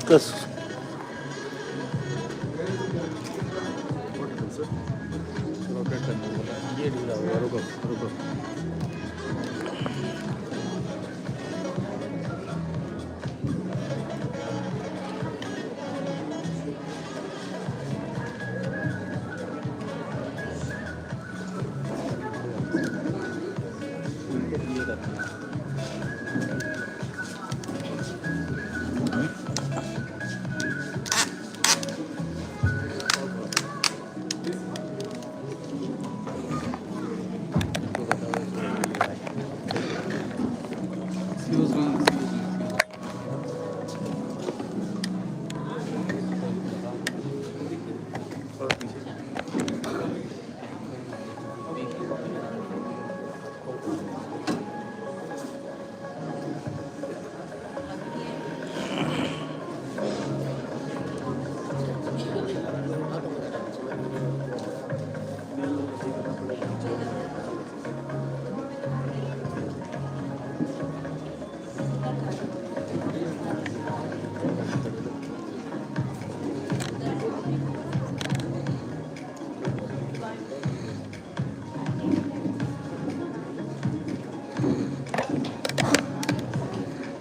Yes.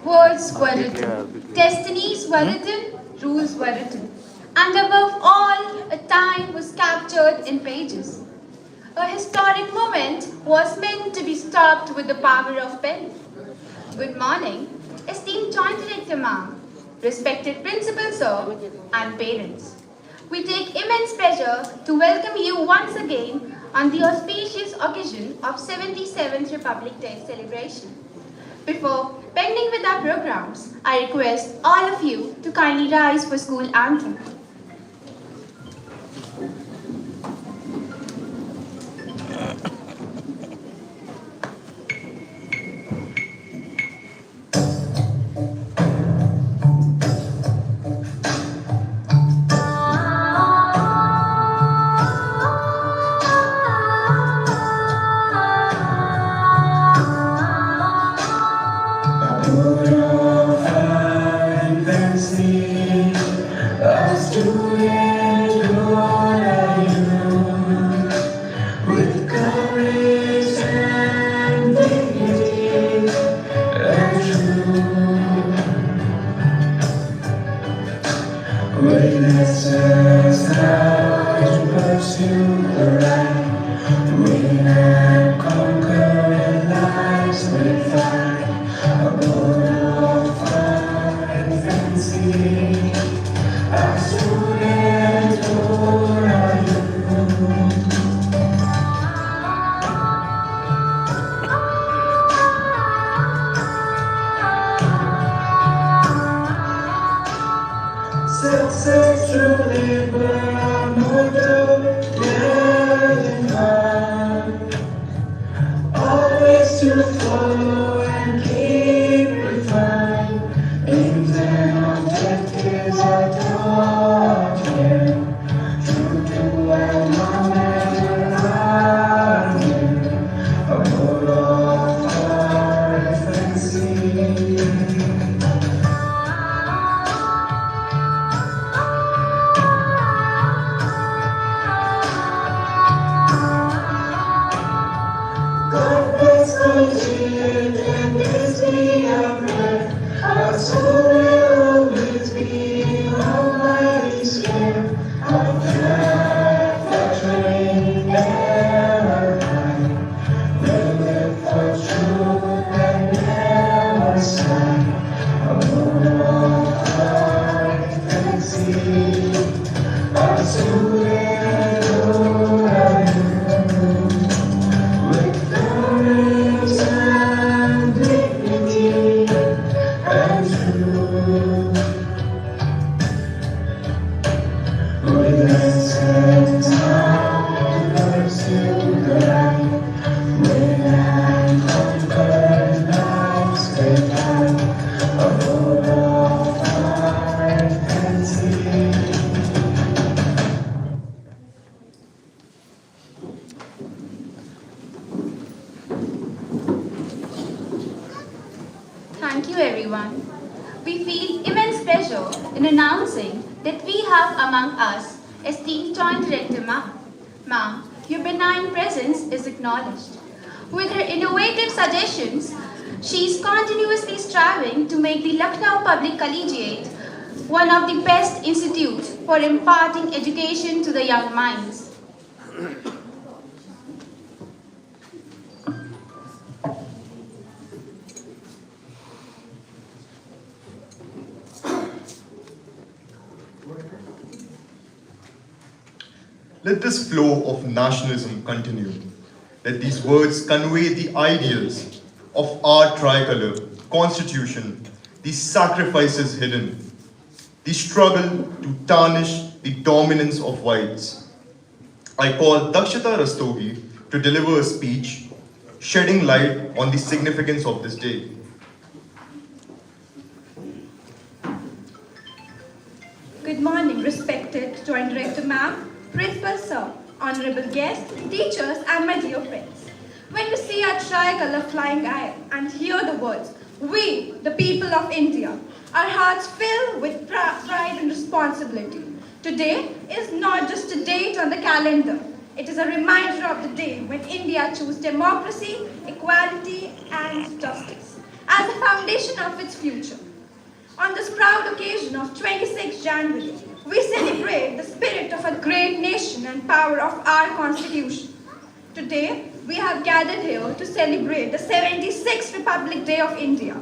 Words were written, destinies were written, rules were written, and above all, a time was captured in pages. A historic moment was meant to be stopped with the power of pen. Good morning, esteemed Joint Director Ma'am, respected Principal Sir, and parents. We take immense pleasure to welcome you once again on the auspicious occasion of 77th Republic Day celebration. Before beginning with our programs, I request all of you to kindly rise for school anthem. Success truly burn our motto, getting high. Always to follow and keep refined. Aims and objectives are daunting. True to our knowledge and learning. A mode of fire fancy. Thank you, everyone. We feel immense pleasure in announcing that we have among us esteemed Joint Director Ma'am. Ma'am, your benign presence is acknowledged. With her innovative suggestions, she is continuously striving to make the Lucknow Public Collegiate one of the best institutes for imparting education to the young minds. Let this flow of nationalism continue. Let these words convey the ideals of our tricolor, constitution, the sacrifices hidden, the struggle to tarnish the dominance of whites. I call Dakshita Rastogi to deliver a speech shedding light on the significance of this day. Good morning, respected Joint Director Ma'am, Principal Sir, honorable guests, teachers, and my dear friends. When we see our tricolor flying high and hear the words, "We, the people of India," our hearts fill with pride and responsibility. Today is not just a date on the calendar. It is a reminder of the day when India chose democracy, equality, and justice as the foundation of its future. On this proud occasion of 26 January, we celebrate the spirit of a great nation and power of our Constitution. Today, we have gathered here to celebrate the 76th Republic Day of India.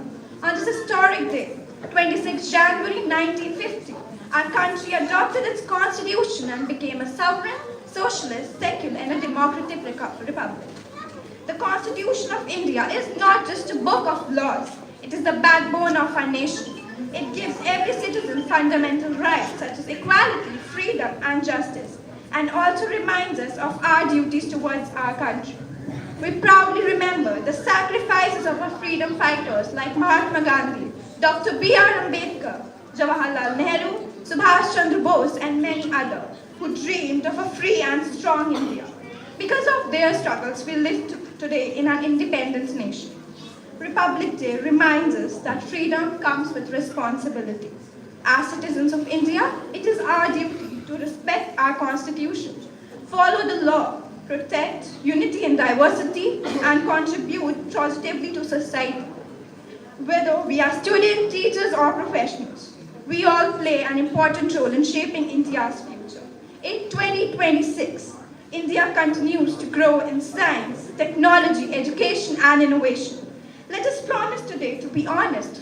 On this historic day, 26 January 1950, our country adopted its Constitution and became a sovereign, socialist, secular, and a democratic republic. The Constitution of India is not just a book of laws, it is the backbone of our nation. It gives every citizen fundamental rights such as equality, freedom, and justice, and also reminds us of our duties towards our country. We proudly remember the sacrifices of our freedom fighters like Mahatma Gandhi, Dr. B.R. Ambedkar, Jawaharlal Nehru, Subhash Chandra Bose, and many others who dreamed of a free and strong India. Because of their struggles, we live today in an independent nation. Republic Day reminds us that freedom comes with responsibility. As citizens of India, it is our duty to respect our constitution, follow the law, protect unity and diversity, and contribute positively to society. Whether we are students, teachers, or professionals, we all play an important role in shaping India's future. In 2026, India continues to grow in science, technology, education, and innovation. Let us promise today to be honest,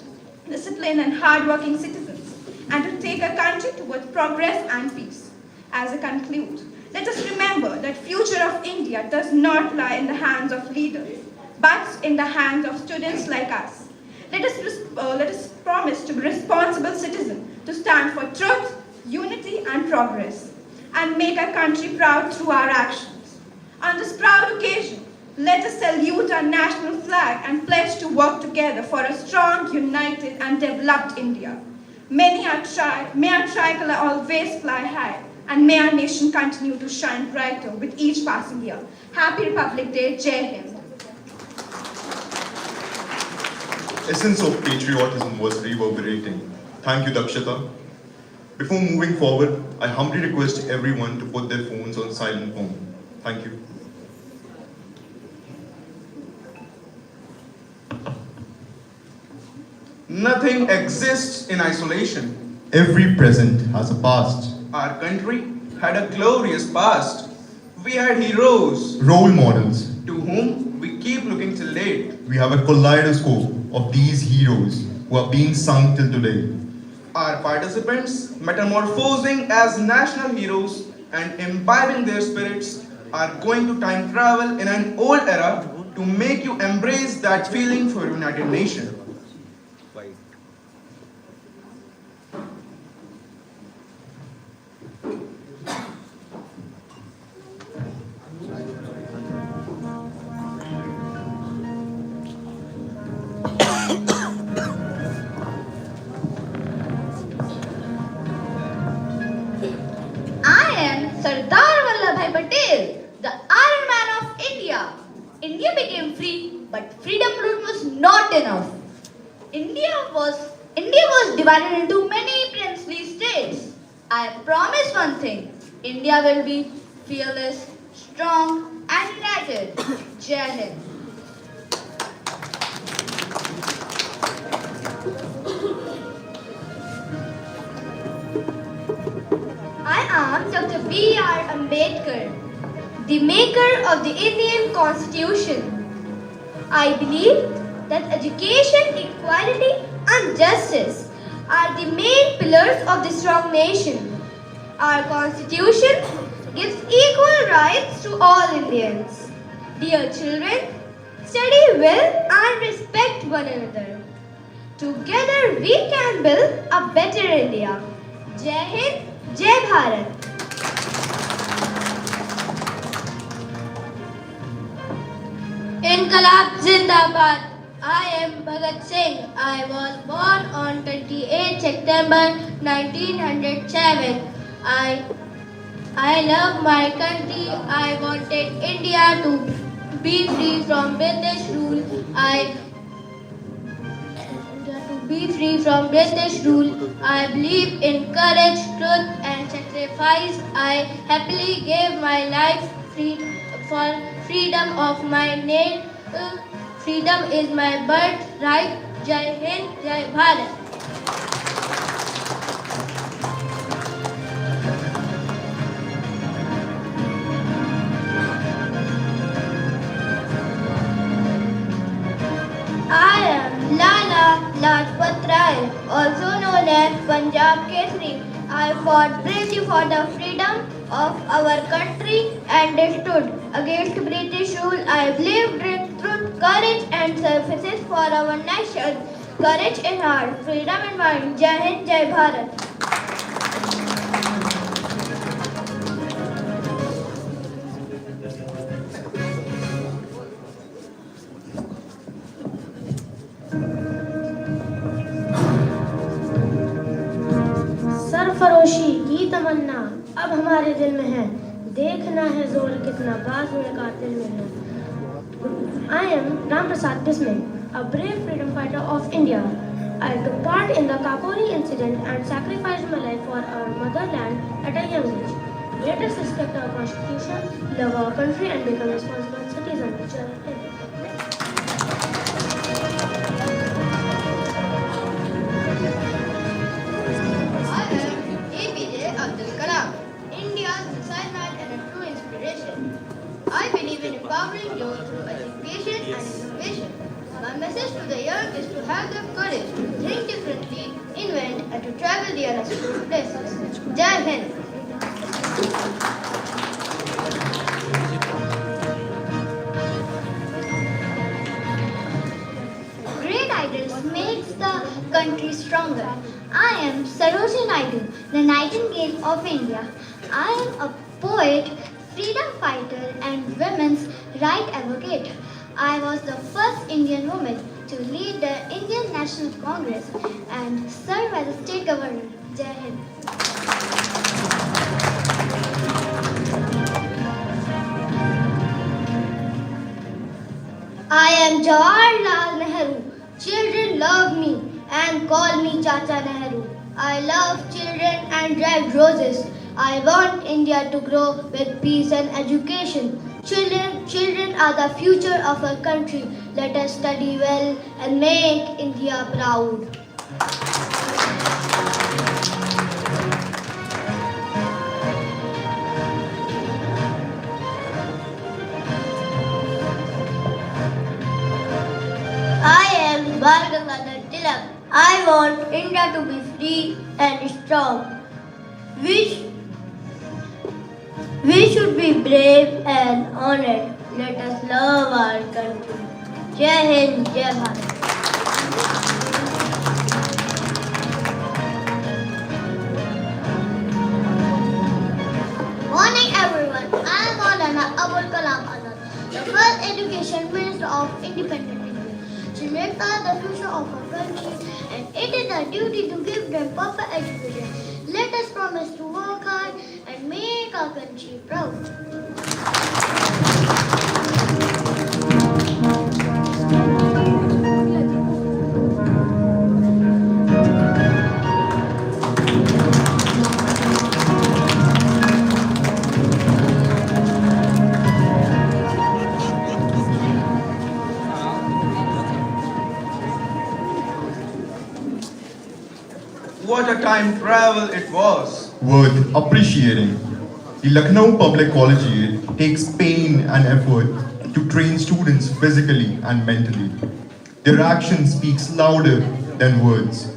disciplined, and hardworking citizens, and to take our country towards progress and peace. As I conclude, let us remember that future of India does not lie in the hands of leaders, but in the hands of students like us. Let us promise to be responsible citizens, to stand for truth, unity, and progress, and make our country proud through our actions. On this proud occasion, let us salute our national flag and pledge to work together for a strong, united, and developed India. May our tricolor always fly high, and may our nation continue to shine brighter with each passing year. Happy Republic Day, Jai Hind. Essence of patriotism was reverberating. Thank you, Dakshita. Before moving forward, I humbly request everyone to put their phones on silent mode. Thank you. Nothing exists in isolation. Every present has a past. Our country had a glorious past. We had heroes Role models. to whom we keep looking till date. We have a kaleidoscope of these heroes who are being sung till today. Our participants, metamorphosing as national heroes and imbibing their spirits, are going to time travel in an old era to make you embrace that feeling for United Nations. I am Sardar Vallabhbhai Patel, the Iron Man of India. India became free, but freedom alone was not enough. India was divided into many princely states. I promise one thing. India will be fearless, strong and united. Jai Hind. I am Dr. B.R. Ambedkar, the maker of the Indian Constitution. I believe that education, equality and justice are the main pillars of the strong nation. Our Constitution gives equal rights to all Indians. Dear children, study well and respect one another. Together we can build a better India. Jai Hind, Jai Bharat. Inqilab Zindabad. I am Bhagat Singh. I was born on 28 September 1907. I love my country. I wanted India to be free from British rule. I believe in courage, truth and sacrifice. I happily gave my life for freedom of my name. Freedom is my birthright. Jai Hind, Jai Bharat. I am Lala Lajpat Rai, also known as Punjab Kesari. I fought bravely for the freedom of our country and stood against British rule. I believed in truth, courage and services for our nation. Courage in heart, freedom in mind. Jai Hind, Jai Bharat. सरफरोशी की तमन्ना अब हमारे दिल में है, देखना है जोर कितना बाजू कातिल में है. I am Ram Prasad Bismil, a brave freedom fighter of India. I took part in the Kakori incident and sacrificed my life for our motherland at a young age. Let us respect our constitution, love our country and become responsible citizens. Jai Hind. I am APJ Abdul Kalam, India's missile man and a true inspiration. I believe in empowering youth through education and innovation. My message to the young is to have the courage to think differently, invent and to travel the unexplored places. Jai Hind. Great ideals makes the country stronger. I am Sarojini Naidu, the Nightingale of India. I am a poet, freedom fighter and women's right advocate. I was the first Indian woman to lead the Indian National Congress and serve as a state governor. Jai Hind. I am Jawaharlal Nehru. Children love me and call me Chacha Nehru. I love children and red roses. I want India to grow with peace and education. Children are the future of our country. Let us study well and make India proud. I am Bhargavanath Tilak. I want India to be free and strong. We should be brave and honored. Let us love our country. Jai Hind, Jai Bharat. Morning everyone. I am Maulana Abul Kalam Azad, the first Education Minister of Independent India. Children are the future of our country and it is our duty to give them proper education. Let us promise to work hard and make our country proud. What a time travel it was. Worth appreciating. The Lucknow Public Collegiate takes pain and effort to train students physically and mentally. Their action speaks louder than words.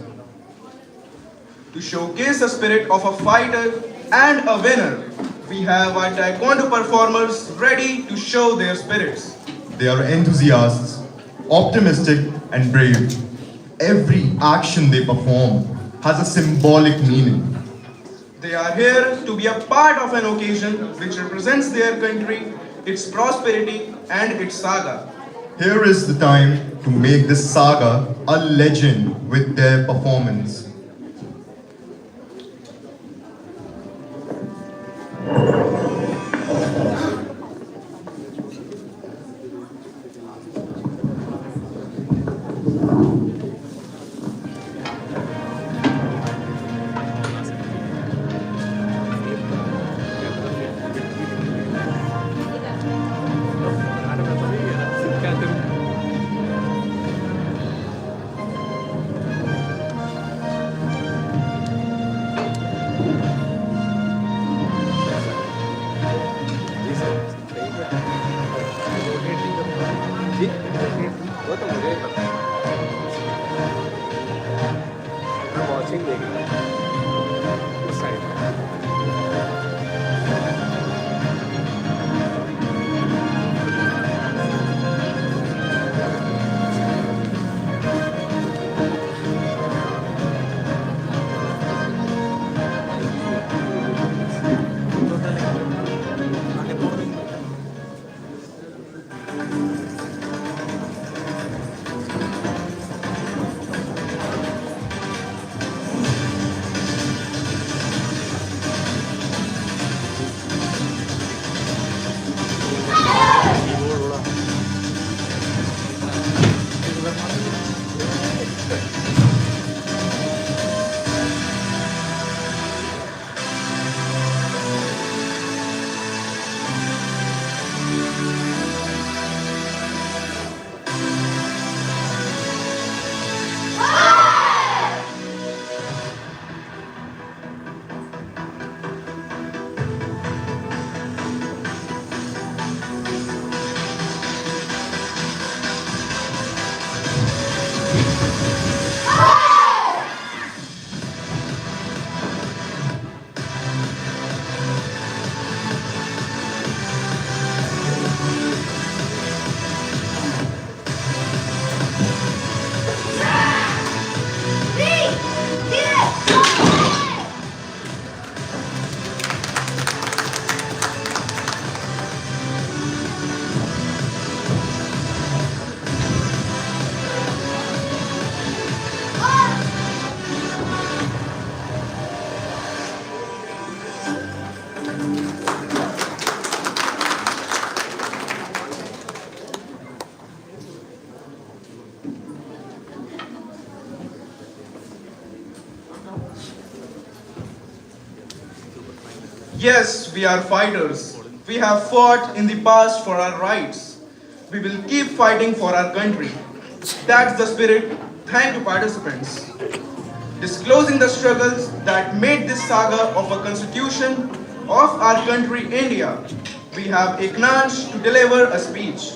To showcase the spirit of a fighter and a winner, we have our taekwondo performers ready to show their spirits. They are enthusiasts, optimistic, and brave. Every action they perform has a symbolic meaning. They are here to be a part of an occasion which represents their country, its prosperity, and its saga. Here is the time to make this saga a legend with their performance. Yes, we are fighters. We have fought in the past for our rights. We will keep fighting for our country. That's the spirit. Thank you, participants. Disclosing the struggles that made this saga of a constitution of our country, India, we have Eknansh to deliver a speech.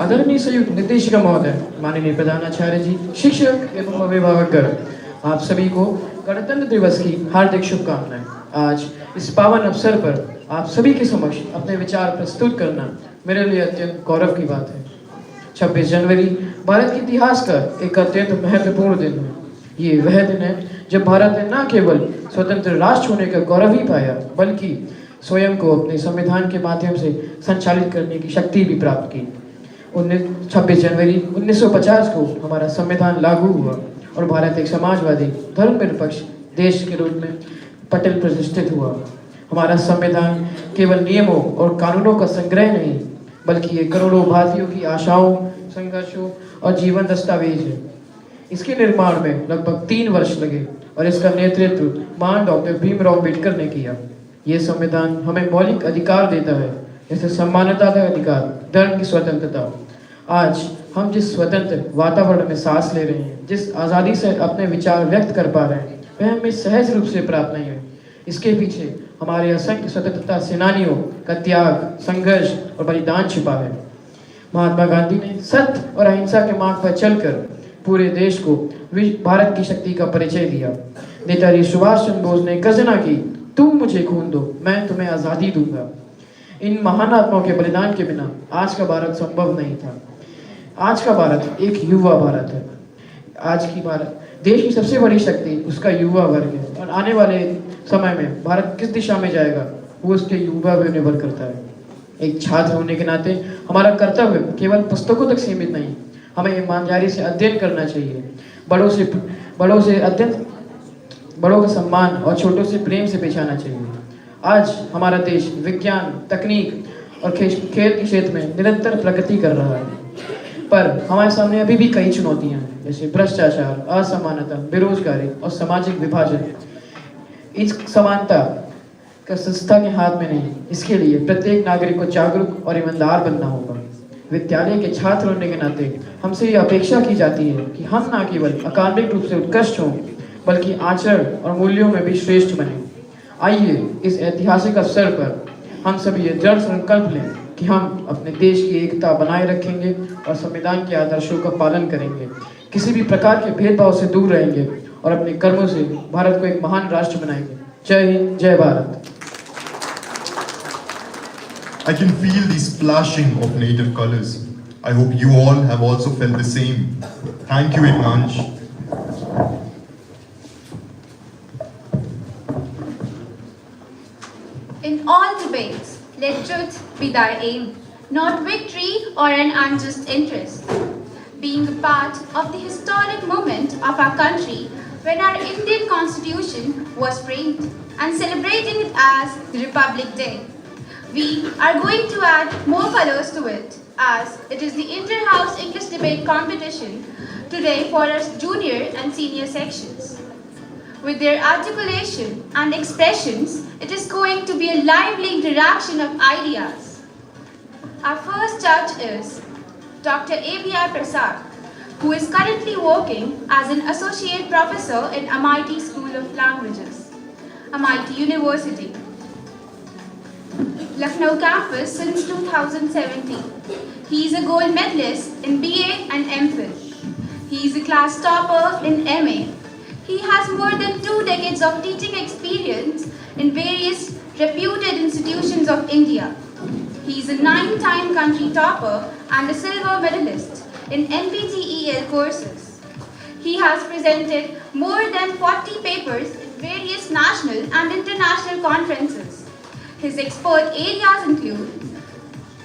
आदरणीय संयुक्त निर्देशिका महोदय, माननीय प्रधानाचार्य जी, शिक्षक एवं अभिभावकगण, आप सभी को गणतंत्र दिवस की हार्दिक शुभकामनाएं। आज इस पावन अवसर पर आप सभी के समक्ष अपने विचार प्रस्तुत करना मेरे लिए अत्यंत गौरव की बात है। 26 जनवरी भारत के इतिहास का एक अत्यंत महत्वपूर्ण दिन है। ये वह दिन है जब भारत ने न केवल स्वतंत्र राष्ट्र होने का गौरव ही पाया, बल्कि स्वयं को अपने संविधान के माध्यम से संचालित करने की शक्ति भी प्राप्त की। 26 जनवरी 1950 को हमारा संविधान लागू हुआ और भारत एक समाजवादी धर्मनिरपेक्ष देश के रूप में पटल प्रतिष्ठित हुआ। हमारा संविधान केवल नियमों और कानूनों का संग्रह नहीं, बल्कि ये करोड़ों भारतीयों की आशाओं, संघर्षों और जीवन दस्तावेज है। इसके निर्माण में लगभग 3 वर्ष लगे और इसका नेतृत्व महान डॉक्टर भीमराव अम्बेडकर ने किया। ये संविधान हमें मौलिक अधिकार देता है, जैसे समानता का अधिकार, धर्म की स्वतंत्रता। आज हम जिस स्वतंत्र वातावरण में सांस ले रहे हैं, जिस आज़ादी से अपने विचार व्यक्त कर पा रहे हैं, वह हमें सहज रूप से प्राप्त नहीं है। इसके पीछे हमारे असंख्य स्वतंत्रता सेनानियों का त्याग, संघर्ष और बलिदान छिपा है। महात्मा गांधी ने सत्य और अहिंसा के मार्ग पर चलकर पूरे देश को भारत की शक्ति का परिचय दिया। नेताजी सुभाष चंद्र बोस ने गर्जना की, तुम मुझे खून दो, मैं तुम्हें आज़ादी दूंगा। इन महान आत्माओं के बलिदान के बिना आज का भारत संभव नहीं था। आज का भारत एक युवा भारत है। आज की भारत देश की सबसे बड़ी शक्ति उसका युवा वर्ग है, और आने वाले समय में भारत किस दिशा में जाएगा वो उसके युवा पर निर्भर करता है। एक छात्र होने के नाते हमारा कर्तव्य केवल पुस्तकों तक सीमित नहीं, हमें ईमानदारी से अध्ययन करना चाहिए। बड़ों का सम्मान और छोटों से प्रेम से पेश आना चाहिए। आज हमारा देश विज्ञान, तकनीक और खेल के क्षेत्र में निरंतर प्रगति कर रहा है, पर हमारे सामने अभी भी कई चुनौतियां हैं, जैसे भ्रष्टाचार, असमानता, बेरोजगारी और सामाजिक विभाजन। इस समानता का संस्था के हाथ में नहीं, इसके लिए प्रत्येक नागरिक को जागरूक और ईमानदार बनना होगा। विद्यालय के छात्र होने के नाते हमसे ये अपेक्षा की जाती है कि हम न केवल अकादमिक रूप से उत्कृष्ट हों, बल्कि आचरण और मूल्यों में भी श्रेष्ठ बने। आइए इस ऐतिहासिक अवसर पर हम सभी ये दृढ़ संकल्प लें कि हम अपने देश की एकता बनाए रखेंगे और संविधान के आदर्शों का पालन करेंगे, किसी भी प्रकार के भेदभाव से दूर रहेंगे और अपने कर्मों से भारत को एक महान राष्ट्र बनाएंगे। जय हिंद, जय Bharat. I can feel the splashing of native colors. I hope you all have also felt the same. Thank you, Imanj. In all debates, let truth be thy aim, not victory or an unjust interest. Being a part of the historic moment of our country when our Indian Constitution was framed and celebrating it as the Republic Day, we are going to add more colors to it, as it is the inter-house English debate competition today for our junior and senior sections. With their articulation and expressions, it is going to be a lively interaction of ideas. Our first judge is Dr. A.B.R. Prasad, who is currently working as an associate professor in MIT School of Languages, MIT University, Lucknow campus since 2017. He is a gold medalist in BA and MPhil. He is a class topper in MA. He has more than 2 decades of teaching experience in various reputed institutions of India. He is a 9-time country topper and a silver medalist in NPTEL courses. He has presented more than 40 papers in various national and international conferences. His expert areas include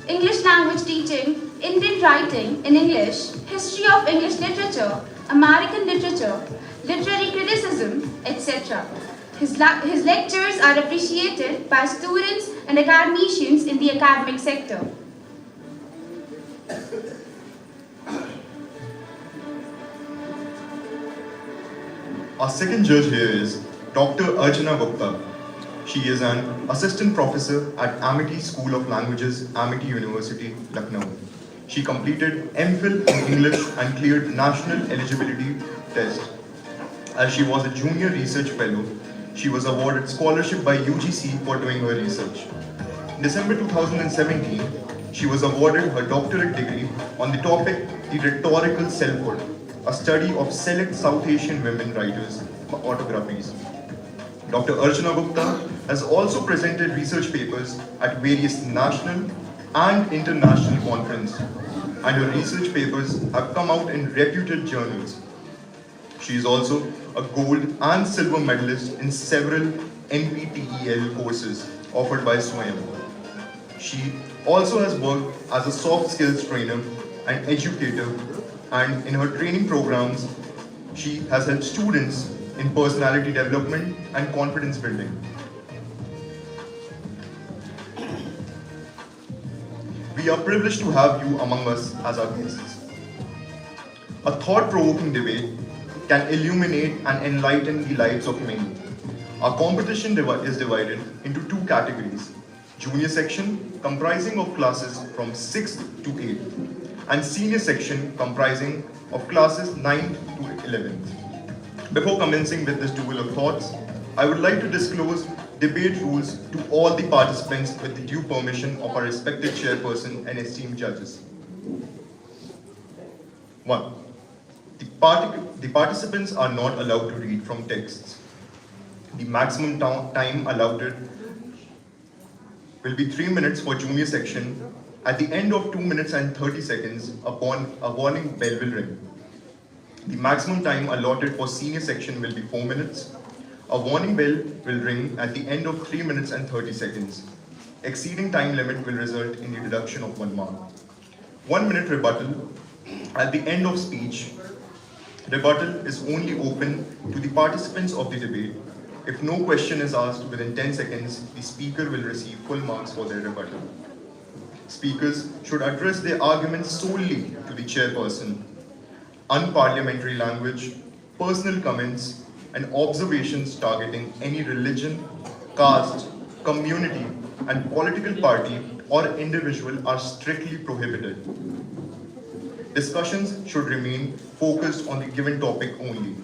English language teaching, Indian writing in English, history of English literature, American literature, literary criticism, etc. His lectures are appreciated by students and academicians in the academic sector. Our second judge here is Dr. Archana Gupta. She is an assistant professor at Amity School of Languages, Amity University, Lucknow. She completed MPhil in English and cleared national eligibility test. As she was a junior research fellow, she was awarded scholarship by UGC for doing her research. In December 2017, she was awarded her doctorate degree on the topic The Rhetorical Selfhood, a study of select South Asian women writers' autographies. Dr. Archana Gupta has also presented research papers at various national and international conferences, and her research papers have come out in reputed journals. She is also a gold and silver medalist in several NPTEL courses offered by Swayam. She also has worked as a soft skills trainer and educator, and in her training programs, she has helped students in personality development and confidence building. We are privileged to have you among us as our guests. A thought-provoking debate can illuminate and enlighten the lives of many. Our competition is divided into two categories: junior section comprising of classes from 6th to 8th and senior section comprising of classes 9th to 11th. Before commencing with this duel of thoughts, I would like to disclose debate rules to all the participants with the due permission of our respected chairperson and esteemed judges. 1. The participants are not allowed to read from texts. The maximum time allowed will be 3 minutes for junior section. At the end of 2 minutes and 30 seconds, a warning bell will ring. The maximum time allotted for senior section will be 4 minutes. A warning bell will ring at the end of 3 minutes and 30 seconds. Exceeding time limit will result in the deduction of 1 mark. 1 minute rebuttal. At the end of speech, rebuttal is only open to the participants of the debate. If no question is asked within 10 seconds, the speaker will receive full marks for their rebuttal. Speakers should address their arguments solely to the chairperson. Unparliamentary language, personal comments, and observations targeting any religion, caste, community, and political party or individual are strictly prohibited. Discussions should remain focused on the given topic only.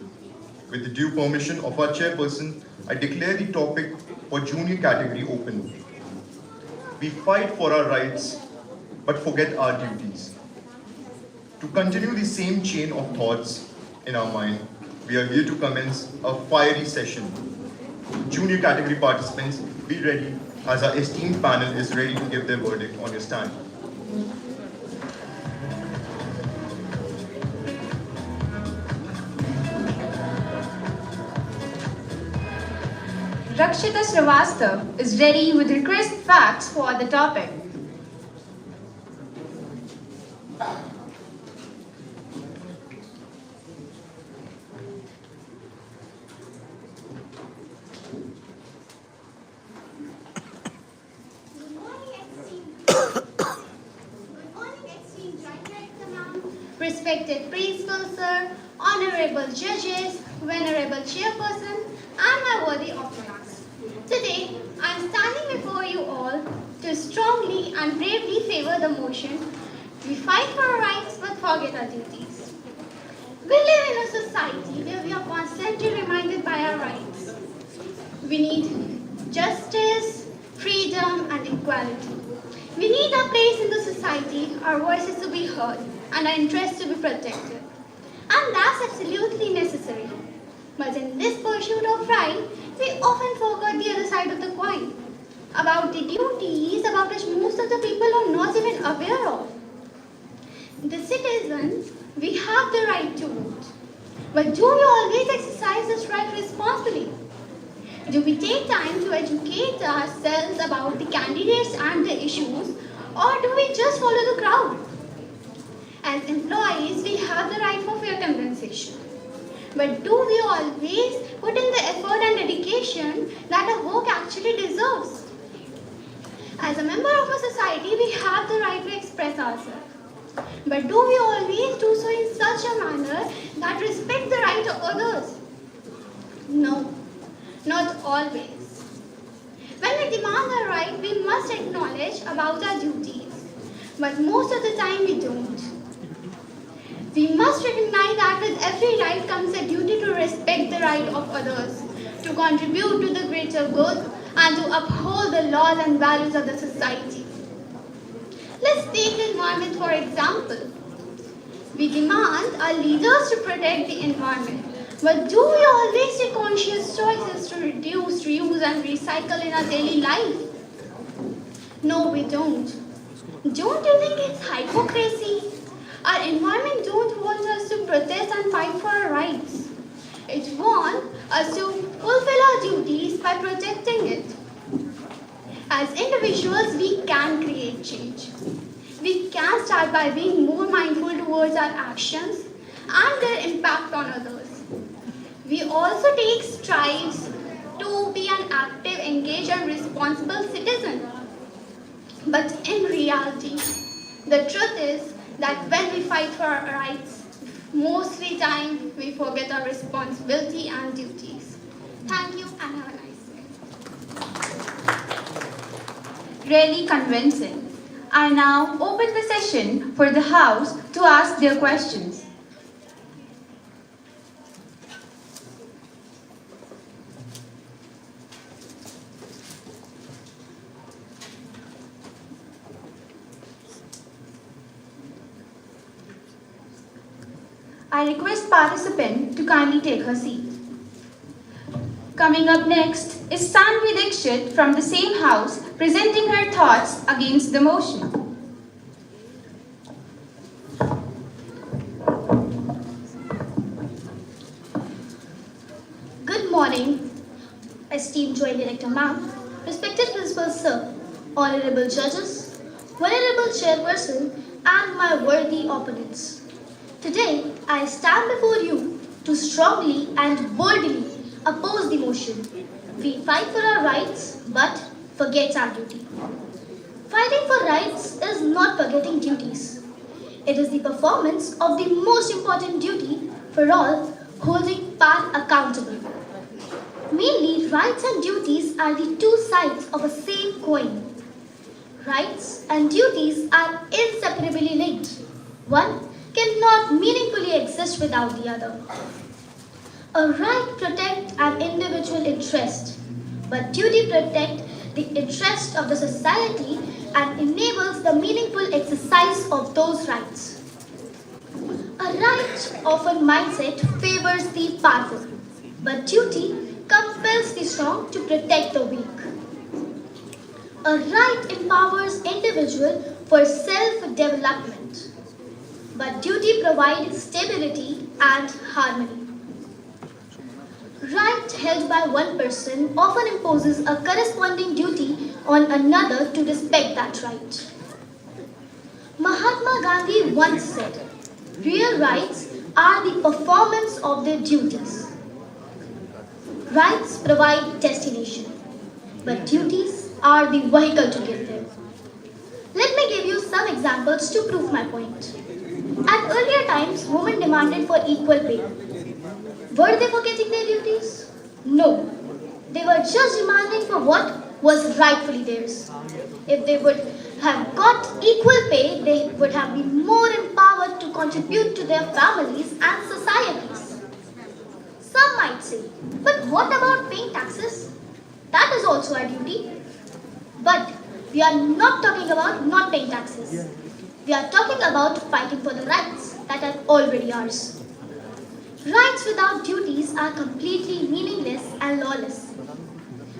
With the due permission of our chairperson, I declare the topic for junior category open. We fight for our rights, but forget our duties. To continue the same chain of thoughts in our mind, we are here to commence a fiery session. Junior category participants, be ready as our esteemed panel is ready to give their verdict on your stand. Rakshita Srivastav is ready with her crisp facts for the topic. Respected Principal Sir, Honorable Judges, Venerable Chairperson, and my worthy opponents. Today, I am standing before you all to strongly and bravely favor the motion, we fight for our rights but forget our duties. We live in a society where we are constantly reminded by our rights. We need justice, freedom, and equality. We need our place in the society, our voices to be heard, and our interests to be protected. And that's absolutely necessary. But in this pursuit of right, we often forget the other side of the coin. About the duties about which most of the people are not even aware of. The citizens, we have the right to vote. But do we always exercise this right responsibly? Do we take time to educate ourselves about the candidates and the issues, or do we just follow the crowd? As employees, we have the right for fair compensation. But do we always put in the effort and dedication that our work actually deserves? As a member of a society, we have the right to express ourselves. But do we always do so in such a manner that respects the right of others? No, not always. When we demand our right, we must acknowledge about our duties. But most of the time we don't. We must recognize that with every right comes a duty to respect the right of others, to contribute to the greater good, and to uphold the laws and values of the society. Let's take the environment for example. We demand our leaders to protect the environment, but do we always take conscious choices to reduce, reuse, and recycle in our daily life? No, we don't. Don't you think it's hypocrisy? Our environment don't want us to protest and fight for our rights. It wants us to fulfill our duties by protecting it. As individuals, we can create change. We can start by being more mindful towards our actions and their impact on others. We also take strides to be an active, engaged, and responsible citizen. But in reality, The truth is that when we fight for our rights, mostly time we forget our responsibility and duties. Thank you and have a nice day. Really convincing. I now open the session for the House to ask their questions. I request participant to kindly take her seat. Coming up next is Sanvi Dixit from the same house presenting her thoughts against the motion. Good morning, esteemed Joint Director Ma'am, respected Principal Sir, honorable judges, venerable chairperson, and my worthy opponents. Today, I stand before you to strongly and boldly oppose the motion. We fight for our rights, but forget our duty. Fighting for rights is not forgetting duties. It is the performance of the most important duty for all, holding power accountable. Mainly, rights and duties are the two sides of a same coin. Rights and duties are inseparably linked. One cannot meaningfully exist without the other. A right protects an individual interest, but duty protects the interest of the society and enables the meaningful exercise of those rights. A right-often mindset favors the powerful, but duty compels the strong to protect the weak. A right empowers individual for self-development, but duty provides stability and harmony. Right held by one person often imposes a corresponding duty on another to respect that right. Mahatma Gandhi once said, "Real rights are the performance of their duties." Rights provide destination, but duties are the vehicle to get there. Let me give you some examples to prove my point. At earlier times, women demanded for equal pay. Were they forgetting their duties? No. They were just demanding for what was rightfully theirs. If they would have got equal pay, they would have been more empowered to contribute to their families and societies. Some might say, but what about paying taxes? That is also our duty. But we are not talking about not paying taxes. We are talking about fighting for the rights that are already ours. Rights without duties are completely meaningless and lawless.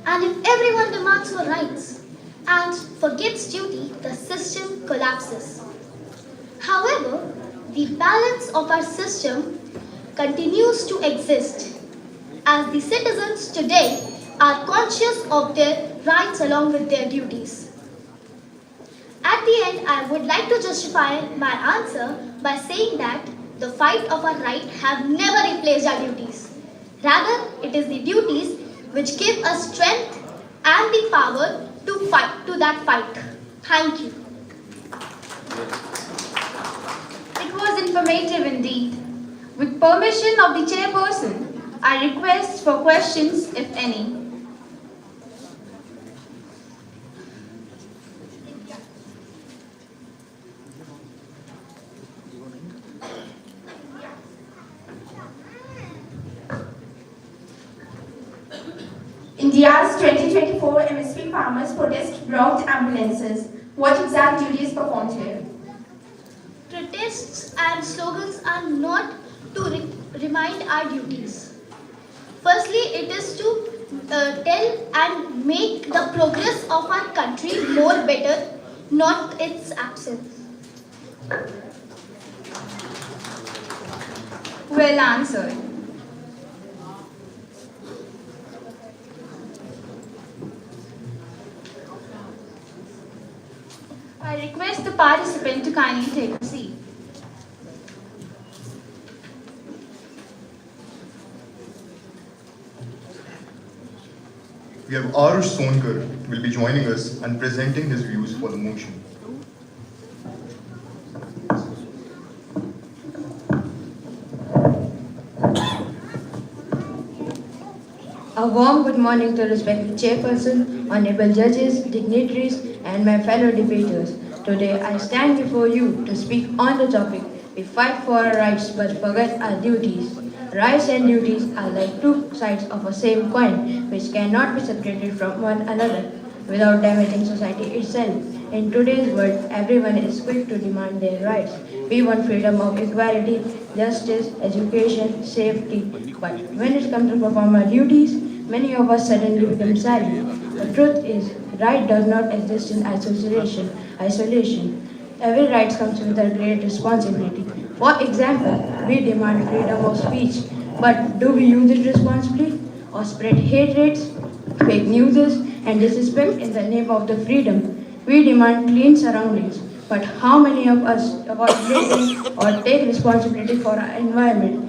And if everyone demands for rights and forgets duty, the system collapses. However, the balance of our system continues to exist as the citizens today are conscious of their rights along with their duties. At the end, I would like to justify my answer by saying that the fight of our right have never replaced our duties. Rather, it is the duties which give us strength and the power to fight to that fight. Thank you. It was informative indeed. With permission of the chairperson, I request for questions, if any. India's 2024 MSP farmers protest brought ambulances. What exact duties performed here? Protests and slogans are not to remind our duties. Firstly, it is to tell and make the progress of our country more better, not its absence. Well answered. I request the participant to kindly take a seat. We have Arush Sonkar will be joining us and presenting his views for the motion. A warm good morning to respected chairperson, honorable judges, dignitaries, and my fellow debaters. Today I stand before you to speak on the topic. We fight for our rights but forget our duties. Rights and duties are like two sides of a same coin, which cannot be separated from one another without damaging society itself. In today's world, everyone is quick to demand their rights. We want freedom of equality, justice, education, safety. But when it comes to perform our duties, many of us suddenly become silent. The truth is, right does not exist in isolation. Every right comes with a great responsibility. For example, we demand freedom of speech, but do we use it responsibly or spread hate, fake news, and disrespect in the name of the freedom? We demand clean surroundings, but how many of us avoid breathing or take responsibility for our environment?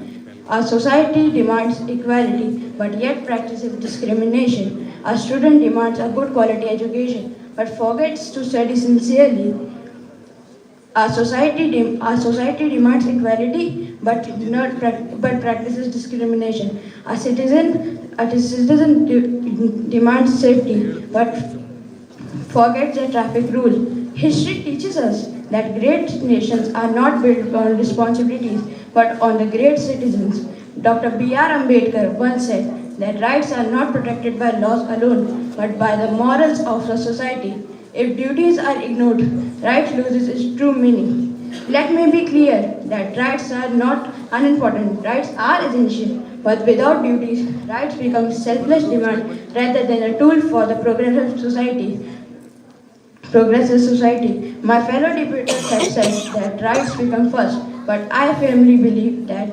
Our society demands equality, but yet practices discrimination. Our student demands a good quality education, but forgets to study sincerely. Our society demands equality, but practices discrimination. A citizen demands safety, but forgets the traffic rule. History teaches us that great nations are not built on responsibilities, but on the great citizens. Dr. B.R. Ambedkar once said that rights are not protected by laws alone, but by the morals of the society. If duties are ignored, rights loses its true meaning. Let me be clear that rights are not unimportant. Rights are essential, but without duties, rights become selfless demand rather than a tool for the progressive society. My fellow debaters have said that rights become first, but I firmly believe that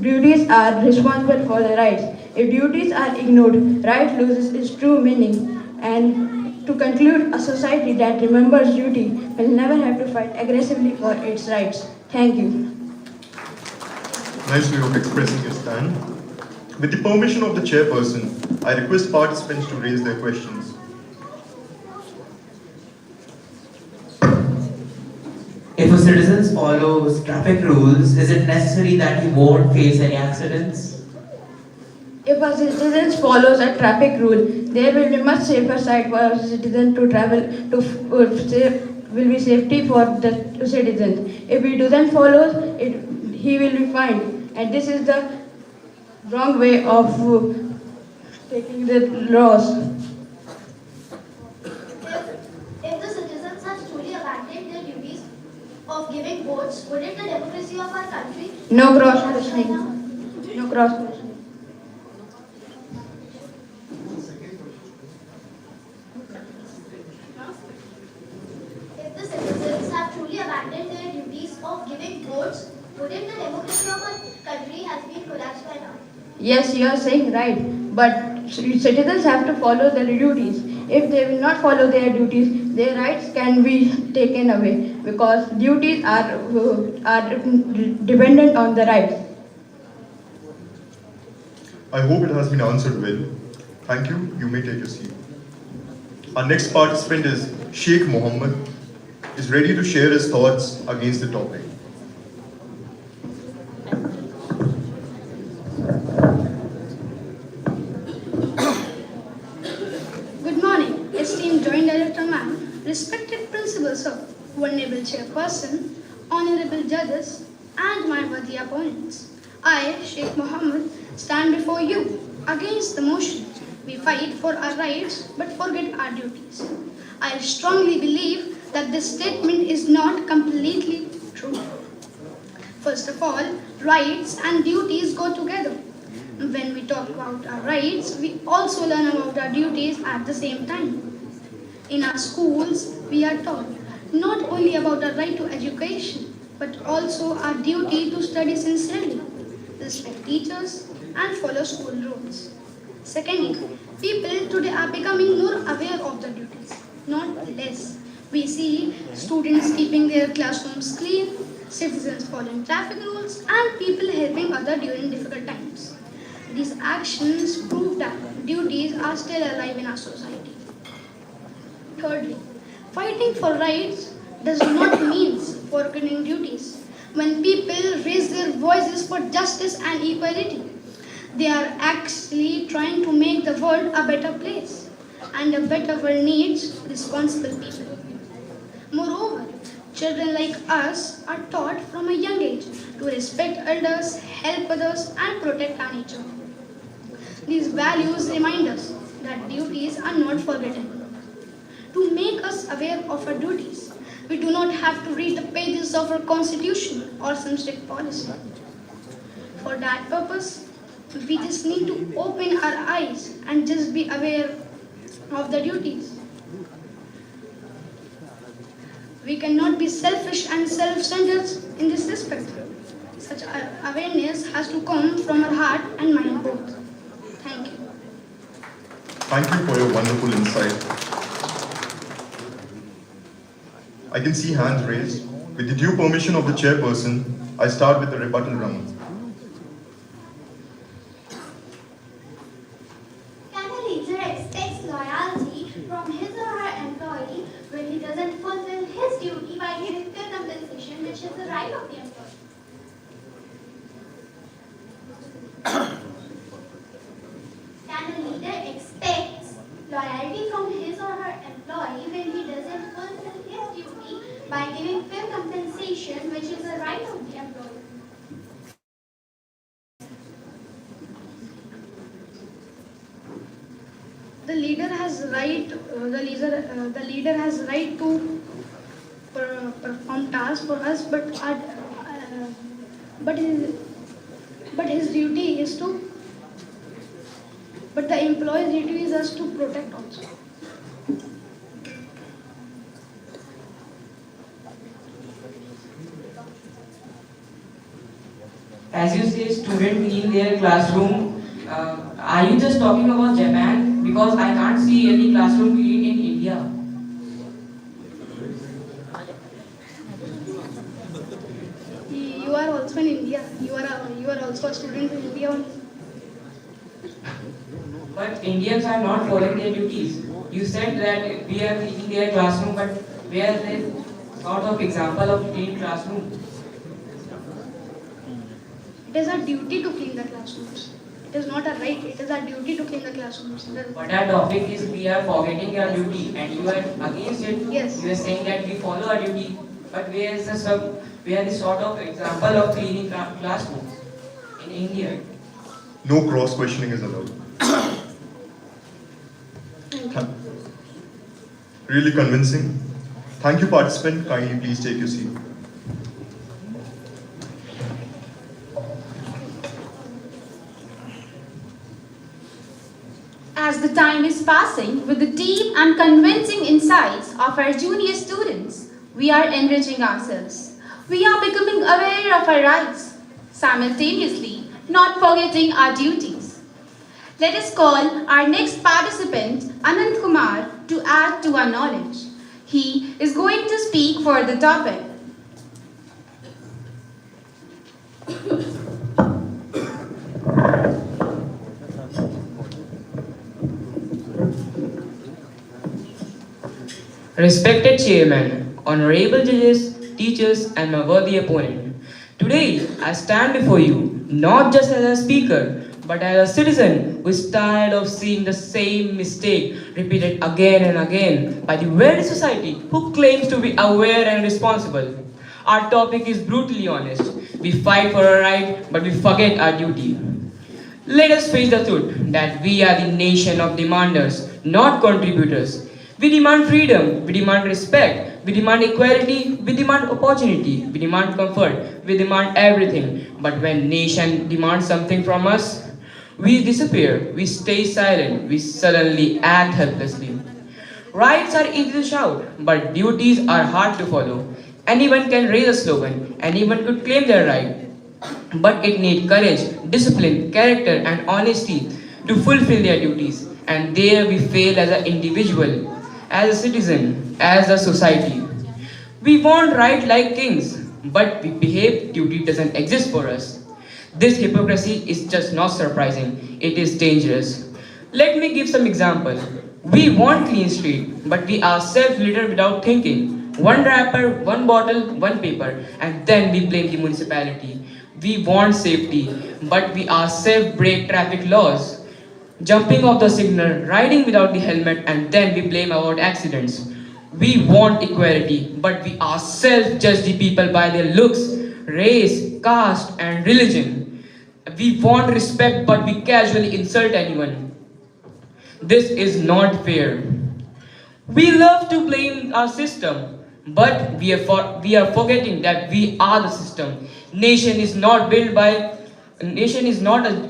duties are responsible for the rights. If duties are ignored, right loses its true meaning. And to conclude, a society that remembers duty will never have to fight aggressively for its rights. Thank you. Nice way of expressing your stand. With the permission of the chairperson, I request participants to raise their questions. If a citizen follows traffic rules, is it necessary that he won't face any accidents? If a citizen follows a traffic rule, there will be much safer side for a citizen to travel will be safety for the citizen. If he doesn't follow it, he will be fined. And this is the wrong way of taking the laws. If the citizens have truly abandoned their duties of giving votes, wouldn't the democracy of our country No cross questioning. No cross questioning. If the citizens have truly abandoned their duties of giving votes, wouldn't the democracy of our country has been collapsed by now? Yes, you are saying right. But citizens have to follow their duties. If they will not follow their duties, their rights can be taken away because duties are dependent on the rights. I hope it has been answered well. Thank you. You may take your seat. Our next participant is Sheikh Mohammed. Is ready to share his thoughts against the topic. Good morning, esteemed Joint Director Ma'am, respected Principal Sir, Honorable Chairperson, Honorable Judges, and my worthy opponents. I, Sheikh Mohammed, stand before you against the motion. We fight for our rights but forget our duties. I strongly believe that this statement is not completely true. First of all, rights and duties go together. When we talk about our rights, we also learn about our duties at the same time. In our schools, we are taught not only about our right to education, but also our duty to study sincerely, respect teachers, and follow school rules. Secondly, people today are becoming more aware of their duties, not less. We see students keeping their classrooms clean, citizens following traffic rules, and people helping others during difficult times. These actions prove that duties are still alive in our society. Thirdly, fighting for rights does not mean forgetting duties. When people raise their voices for justice and equality, They are actually trying to make the world a better place. And a better world needs responsible people. Moreover, children like us are taught from a young age to respect elders, help others, and protect our nature. These values remind us that duties are not forgotten. To make us aware of our duties, we do not have to read the pages of our constitution or some strict policy. For that purpose, we just need to open our eyes and just be aware of the duties. We cannot be selfish and self-centered in this respect. Such awareness has to come from our heart and mind both. Thank you. Thank you for your wonderful insight. I can see hands raised. With the due permission of the chairperson, I start with the rebuttal round. Can a leader expect loyalty from his or her employee when he doesn't fulfill his duty by giving fair compensation, which is the right of the employee? Can a leader expect loyalty from his or her employee when he doesn't fulfill his duty by giving fair compensation, which is the right of the employee? The leader has right. The leader has right to perform tasks for us, but his duty is to. But the employee's duty is us to protect also. As you say, students in their classroom, are you just talking about Japan? Because I can't see any classroom clean in India. You are also in India. You are also a student in India only. But Indians are not following their duties. You said that we are cleaning their classroom, but where is the sort of example of clean classroom? It is our duty to clean the classrooms. It is not a right. It is our duty to clean the classrooms. But our topic is we are forgetting our duty, and you are against it. Yes. You are saying that we follow our duty, but where is the sort of example of cleaning classrooms in India? No cross-questioning is allowed. Really convincing. Thank you, participant. Kindly please take your seat. As the time is passing with the deep and convincing insights of our junior students, we are enriching ourselves. We are becoming aware of our rights, simultaneously not forgetting our duties. Let us call our next participant, Anand Kumar, to add to our knowledge. He is going to speak for the topic. Respected Chairman, Honorable Judges, Teachers, and my worthy opponent, today I stand before you not just as a speaker, but as a citizen who is tired of seeing the same mistake repeated again and again by the very society who claims to be aware and responsible. Our topic is brutally honest. We fight for our right, but we forget our duty. Let us face the truth that we are the nation of demanders, not contributors. We demand freedom, we demand respect, we demand equality, we demand opportunity, we demand comfort, we demand everything. But when nation demands something from us, we disappear, we stay silent, we suddenly act helplessly. Rights are easy to shout, but duties are hard to follow. Anyone can raise a slogan, anyone could claim their right. But it needs courage, discipline, character, and honesty to fulfill their duties. And there we fail as an individual, as a citizen, as a society. We want right like kings, but we behave duty doesn't exist for us. This hypocrisy is just not surprising, it is dangerous. Let me give some example. We want clean street, but we ourselves litter without thinking. One wrapper, one bottle, one paper, and then we blame the municipality. We want safety, but we ourselves break traffic laws. Jumping off the signal, riding without the helmet, and then we blame about accidents. We want equality, but we ourselves judge the people by their looks, race, caste, and religion. We want respect, but we casually insult anyone. This is not fair. We love to blame our system, but we are forgetting that we are the system. Nation is not a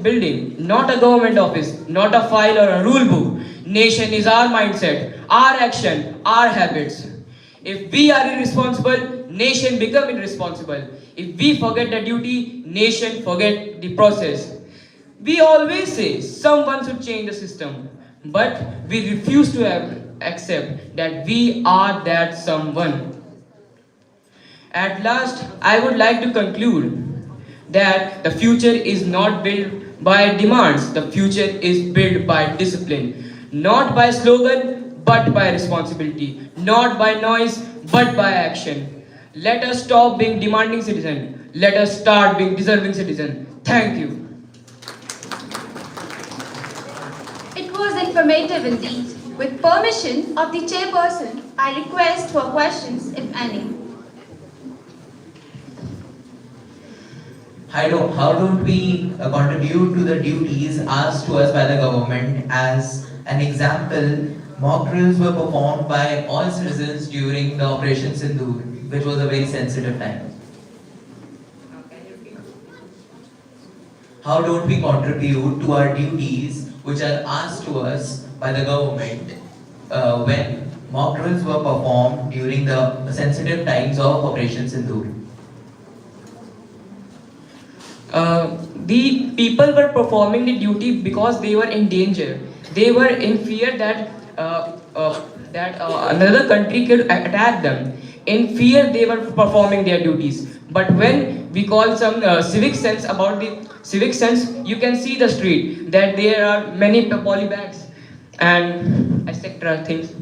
building, not a government office, not a file or a rule book. Nation is our mindset, our action, our habits. If we are irresponsible, nation become irresponsible. If we forget the duty, nation forget the process. We always say someone should change the system, but we refuse to accept that we are that someone. At last, I would like to conclude that the future is not built by demands, the future is built by discipline. Not by slogan, but by responsibility. Not by noise, but by action. Let us stop being demanding citizen. Let us start being deserving citizen. Thank you. It was informative indeed. With permission of the chairperson, I request for questions, if any. How don't we contribute to the duties asked to us by the government? As an example, mock drills were performed by all citizens during the Operation Sindoor, which was a very sensitive time. How don't we contribute to our duties which are asked to us by the government when mock drills were performed during the sensitive times of Operation Sindoor? The people were performing the duty because they were in danger. They were in fear that another country could attack them. In fear, they were performing their duties. But when we call some civic sense about the civic sense, you can see the street that there are many polybags and etc. things.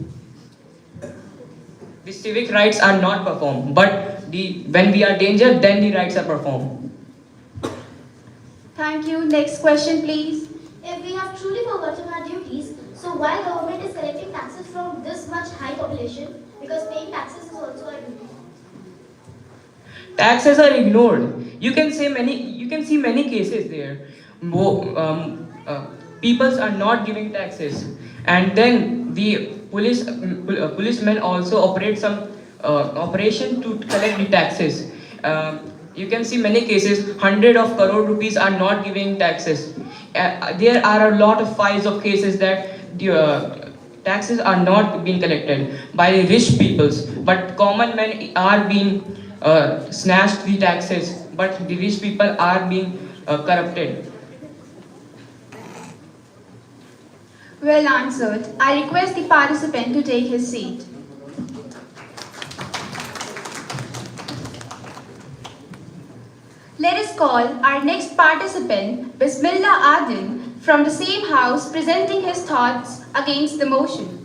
The civic rights are not performed, but when we are danger, then the rights are performed. Thank you. Next question, please. If we have truly forgotten our duties, so why government is collecting taxes from this much high population? Because paying taxes is also a duty. Taxes are ignored. You can see many cases there. Peoples are not giving taxes, and then the policemen also operate some operation to collect the taxes. You can see many cases, hundred of crore rupees are not giving taxes. There are a lot of files of cases that the taxes are not being collected by rich peoples, but common men are being snatched the taxes, but the rich people are being corrupted. Well answered. I request the participant to take his seat. Let us call our next participant, Bismillah Adil, from the same house, presenting his thoughts against the motion.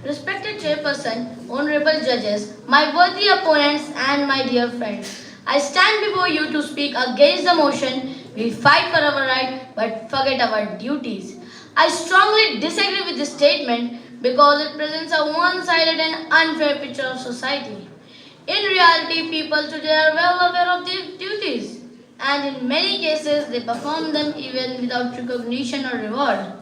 Respected Chairperson, Honorable Judges, my worthy opponents and my dear friends, I stand before you to speak against the motion. We fight for our right but forget our duties. I strongly disagree with this statement because it presents a one-sided and unfair picture of society. In reality, people today are well aware of their duties, and in many cases, they perform them even without recognition or reward.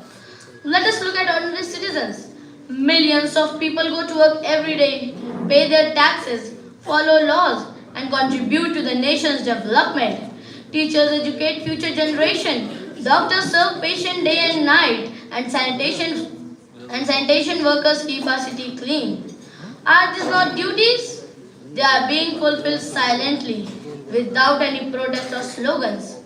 Let us look at ordinary citizens. Millions of people go to work every day, pay their taxes, follow laws, and contribute to the nation's development. Teachers educate future generation. Doctors serve patients day and night, and sanitation workers keep our city clean. Are these not duties? They are being fulfilled silently, without any protest or slogans.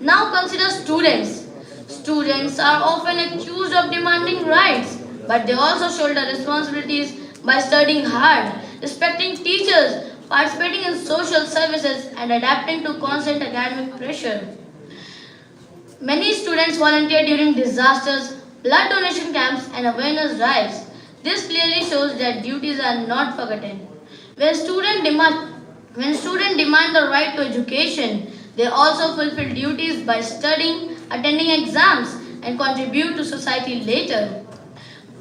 Now consider students. Students are often accused of demanding rights, but they also shoulder responsibilities by studying hard, respecting teachers, participating in social services, and adapting to constant academic pressure. Many students volunteer during disasters, blood donation camps, and awareness drives. This clearly shows that duties are not forgotten. When students demand When students demand the right to education, they also fulfill duties by studying, attending exams, and contribute to society later.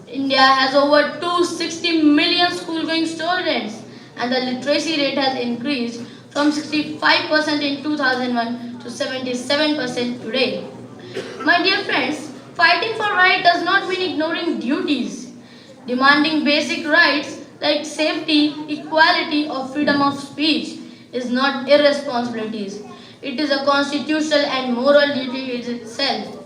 India has over 260 million school-going students, and the literacy rate has increased from 65% in 2001 to 77% today. My dear friends, fighting for right does not mean ignoring duties. Demanding basic rights like safety, equality, or freedom of speech is not irresponsibilities. It is a constitutional and moral duty in itself.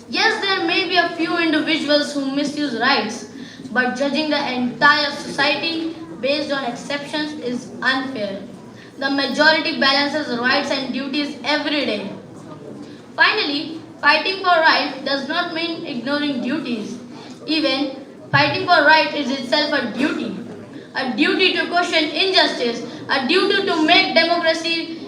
Yes, there may be a few individuals who misuse rights, but judging the entire society based on exceptions is unfair. The majority balances rights and duties every day. Finally, fighting for right does not mean ignoring duties. Even fighting for right is itself a duty. A duty to question injustice, a duty to make democracy,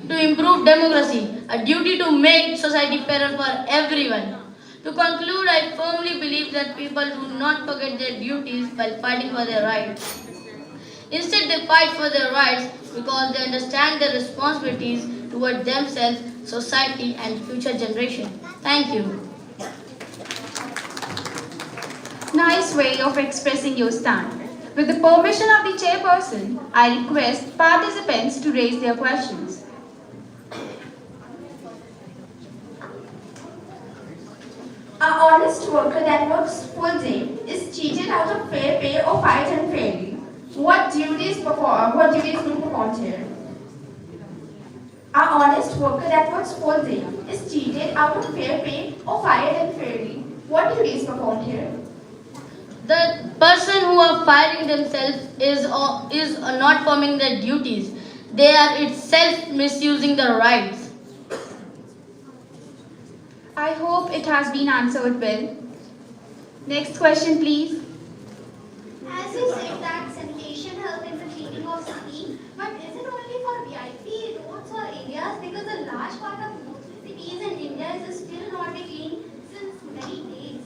to improve democracy, a duty to make society fairer for everyone. To conclude, I firmly believe that people do not forget their duties while fighting for their rights. Instead, they fight for their rights because they understand their responsibilities toward themselves, society, and future generations. Thank you. Nice way of expressing your stand. With the permission of the chairperson, I request participants to raise their questions. An honest worker that works full day is cheated out of fair pay or fired unfairly. What duties being performed here? An honest worker that works full day is cheated out of fair pay or fired unfairly. What duties performed here? The person who are firing themselves is not performing their duties. They are itself misusing their rights. I hope it has been answered well. Next question, please. As you said that sanitation helps in the cleaning of city, but is it only for VIP roads or areas? Because a large part of most cities in India is still not be clean since many days.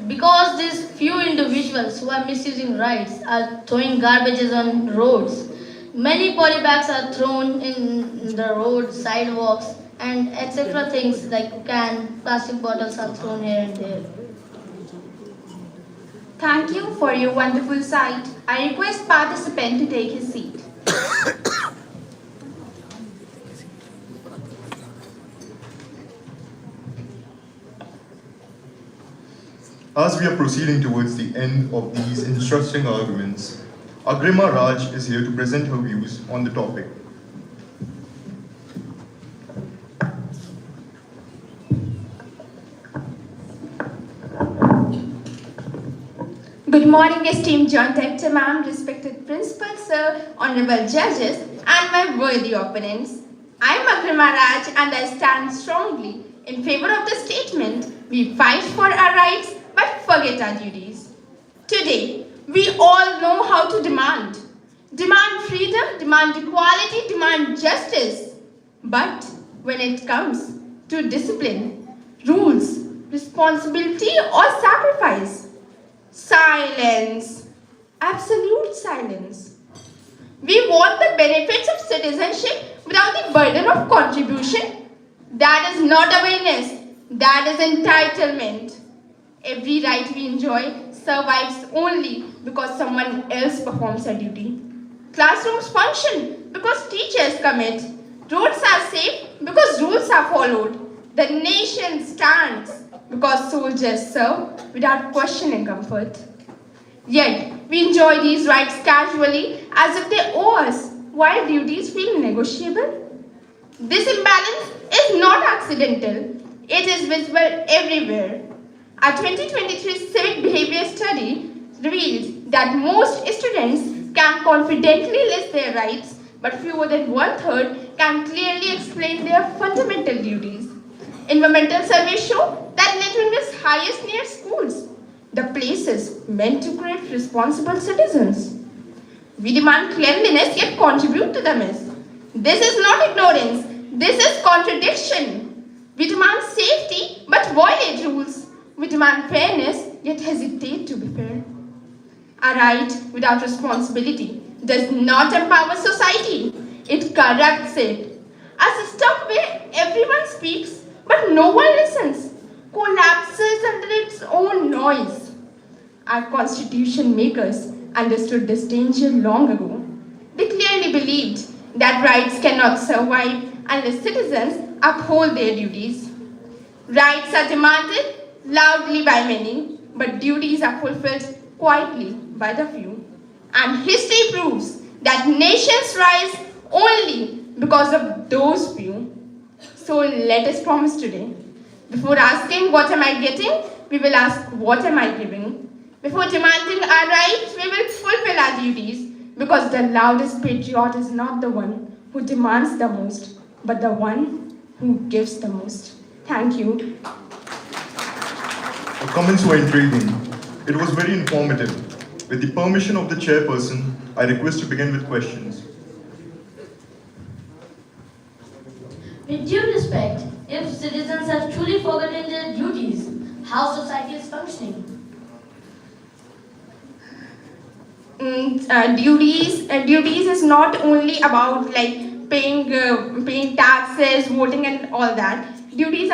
Because these few individuals who are misusing rights are throwing garbages on roads. Many polybags are thrown in the road, sidewalks, and etc. things like plastic bottles are thrown here and there. Thank you for your wonderful sight. I request participant to take his seat. As we are proceeding towards the end of these interesting arguments, Agrima Raj is here to present her views on the topic. Good morning, esteemed Joint Director Ma'am, respected Principal Sir, Honorable Judges, and my worthy opponents. I am Agrima Raj and I stand strongly in favor of the statement, we fight for our rights but forget our duties. Today, we all know how to demand. Demand freedom, demand equality, demand justice. But when it comes to discipline, rules, responsibility or sacrifice, silence, absolute silence. We want the benefits of citizenship without the burden of contribution. That is not awareness, that is entitlement. Every right we enjoy survives only because someone else performs a duty. Classrooms function because teachers commit. Roads are safe because rules are followed. The nation stands because soldiers serve without questioning comfort. Yet, we enjoy these rights casually as if they owe us, while duties feel negotiable. This imbalance is not accidental. It is visible everywhere. A 2023 civic behavior study revealed that most students can confidently list their rights, but fewer than one-third can clearly explain their fundamental duties. Environmental surveys show that littering is highest near schools, the places meant to create responsible citizens. We demand cleanliness yet contribute to the mess. This is not ignorance, this is contradiction. We demand safety but violate rules. We demand fairness, yet hesitate to be fair. A right without responsibility does not empower society. It corrupts it. A system where everyone speaks but no one listens collapses under its own noise. Our constitution makers understood this danger long ago. They clearly believed that rights cannot survive unless citizens uphold their duties. Rights are demanded loudly by many, but duties are fulfilled quietly by the few. And history proves that nations rise only because of those few. So let us promise today. Before asking what am I getting, we will ask what am I giving. Before demanding our rights, we will fulfill our duties, because the loudest patriot is not the one who demands the most, but the one who gives the most. Thank you. The comments were intriguing. It was very informative. With the permission of the chairperson, I request to begin with questions. With due respect, if citizens have truly forgotten their duties, how society is functioning? Duties is not only about like paying taxes, voting, and all that. Duties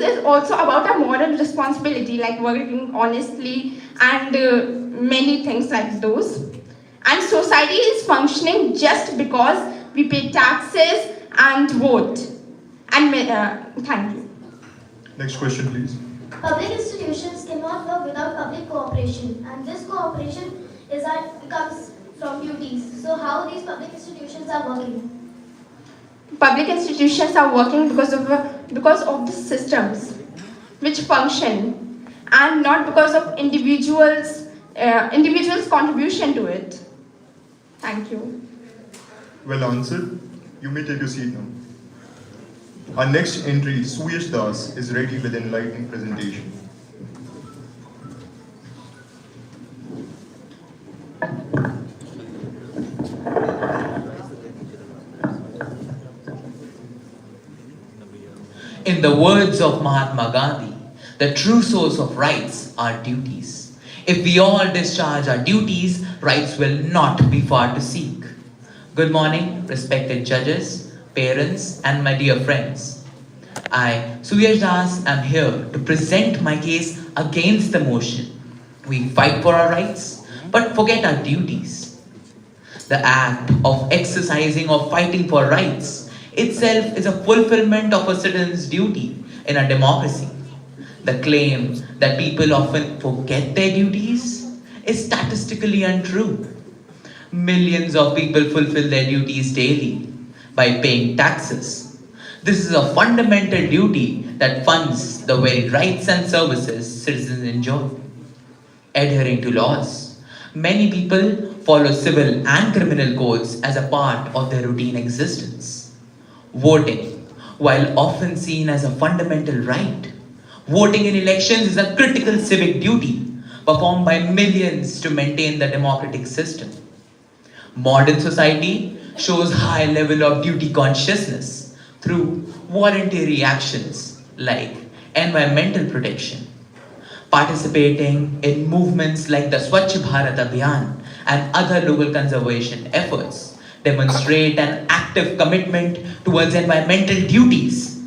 is also about a moral responsibility, like working honestly and many things like those. And society is functioning just because we pay taxes and vote. And thank you. Next question, please. Public institutions cannot work without public cooperation, and this cooperation comes from duties. So how these public institutions are working? Public institutions are working because of the systems which function, and not because of individuals' contribution to it. Thank you. Well answered. You may take your seat now. Our next entry, Suyash Das, is ready with enlightening presentation. In the words of Mahatma Gandhi, the true source of rights are duties. If we all discharge our duties, rights will not be far to seek. Good morning, respected judges, parents, and my dear friends. I, Suyash Das, am here to present my case against the motion. We fight for our rights, but forget our duties. The act of exercising or fighting for rights itself is a fulfillment of a citizen's duty in a democracy. The claim that people often forget their duties is statistically untrue. Millions of people fulfill their duties daily by paying taxes. This is a fundamental duty that funds the very rights and services citizens enjoy. Adhering to laws, many people follow civil and criminal codes as a part of their routine existence. Voting, while often seen as a fundamental right, voting in elections is a critical civic duty performed by millions to maintain the democratic system. Modern society shows high level of duty consciousness through voluntary actions like environmental protection, participating in movements like the Swachh Bharat Abhiyan and other local conservation efforts demonstrate an active commitment towards environmental duties,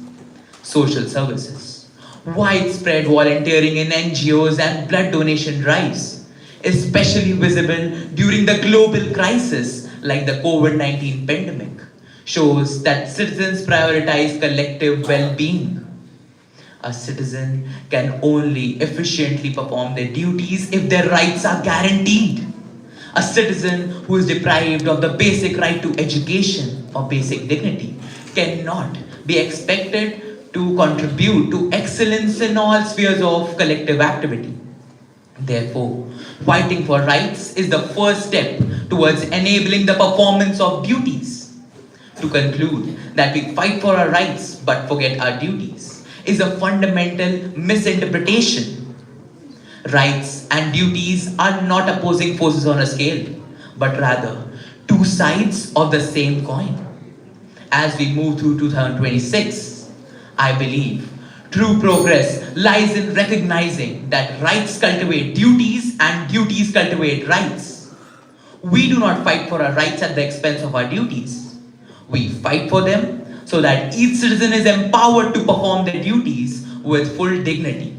social services, widespread volunteering in NGOs and blood donation drives, especially visible during the global crisis like the COVID-19 pandemic, shows that citizens prioritize collective well-being. A citizen can only efficiently perform their duties if their rights are guaranteed. A citizen who is deprived of the basic right to education or basic dignity cannot be expected to contribute to excellence in all spheres of collective activity. Therefore, fighting for rights is the first step towards enabling the performance of duties. To conclude that we fight for our rights but forget our duties is a fundamental misinterpretation. Rights and duties are not opposing forces on a scale, but rather two sides of the same coin. As we move through 2026, I believe True progress lies in recognizing that rights cultivate duties and duties cultivate rights. We do not fight for our rights at the expense of our duties. We fight for them so that each citizen is empowered to perform their duties with full dignity.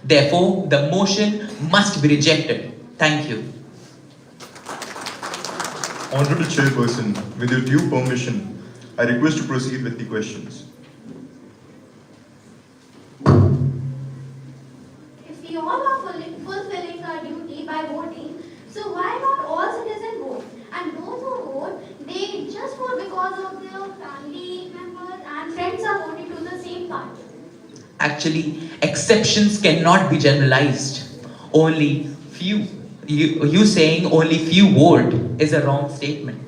Therefore, the motion must be rejected. Thank you. Honorable Chairperson, with your due permission, I request to proceed with the questions. If we all are fulfilling our duty by voting, so why not all citizens vote? And those who vote, they just vote because of their family members and friends are voting to the same party. Actually, exceptions cannot be generalized. Only few. You saying only few vote is a wrong statement.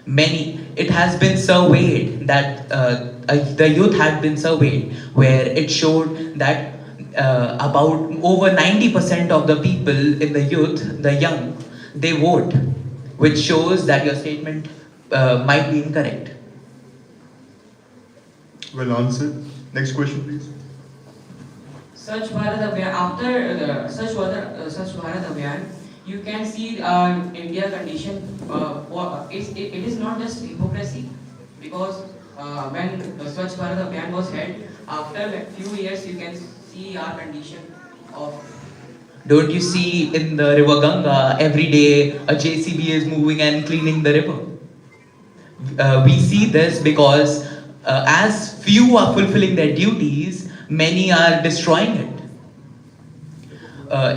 Many, it has been surveyed that the youth had been surveyed where it showed that about over 90% of the people in the youth, the young, they vote, which shows that your statement might be incorrect. Well answered. Next question, please. Swachh Bharat Abhiyan, after the Swachh Bharat Abhiyan, you can see India condition. It is not just hypocrisy, because when the Swachh Bharat Abhiyan was held, after a few years, you can see our condition of. Don't you see in the river Ganga every day a JCB is moving and cleaning the river? We see this because as few are fulfilling their duties, many are destroying it.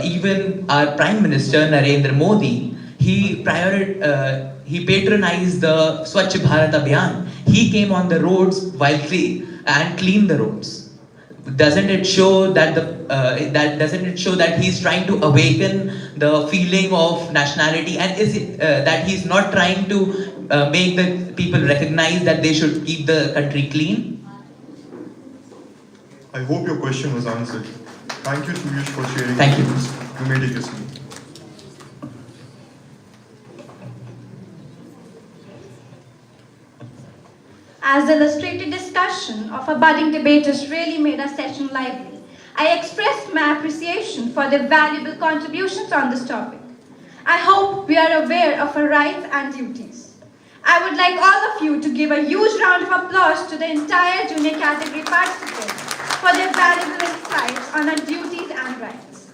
Even our Prime Minister Narendra Modi, he patronized the Swachh Bharat Abhiyan. He came on the roads and cleaned the roads. Doesn't it show that he's trying to awaken the feeling of nationality, and is it that he's not trying to make the people recognize that they should keep the country clean? I hope your question was answered. Thank you, Suyash, for sharing. Thank you. You may take your seat. As the illustrated discussion of our budding debaters really made our session lively, I expressed my appreciation for their valuable contributions on this topic. I hope we are aware of our rights and duties. I would like all of you to give a huge round of applause to the entire junior category participants for their valuable insights on our duties and rights.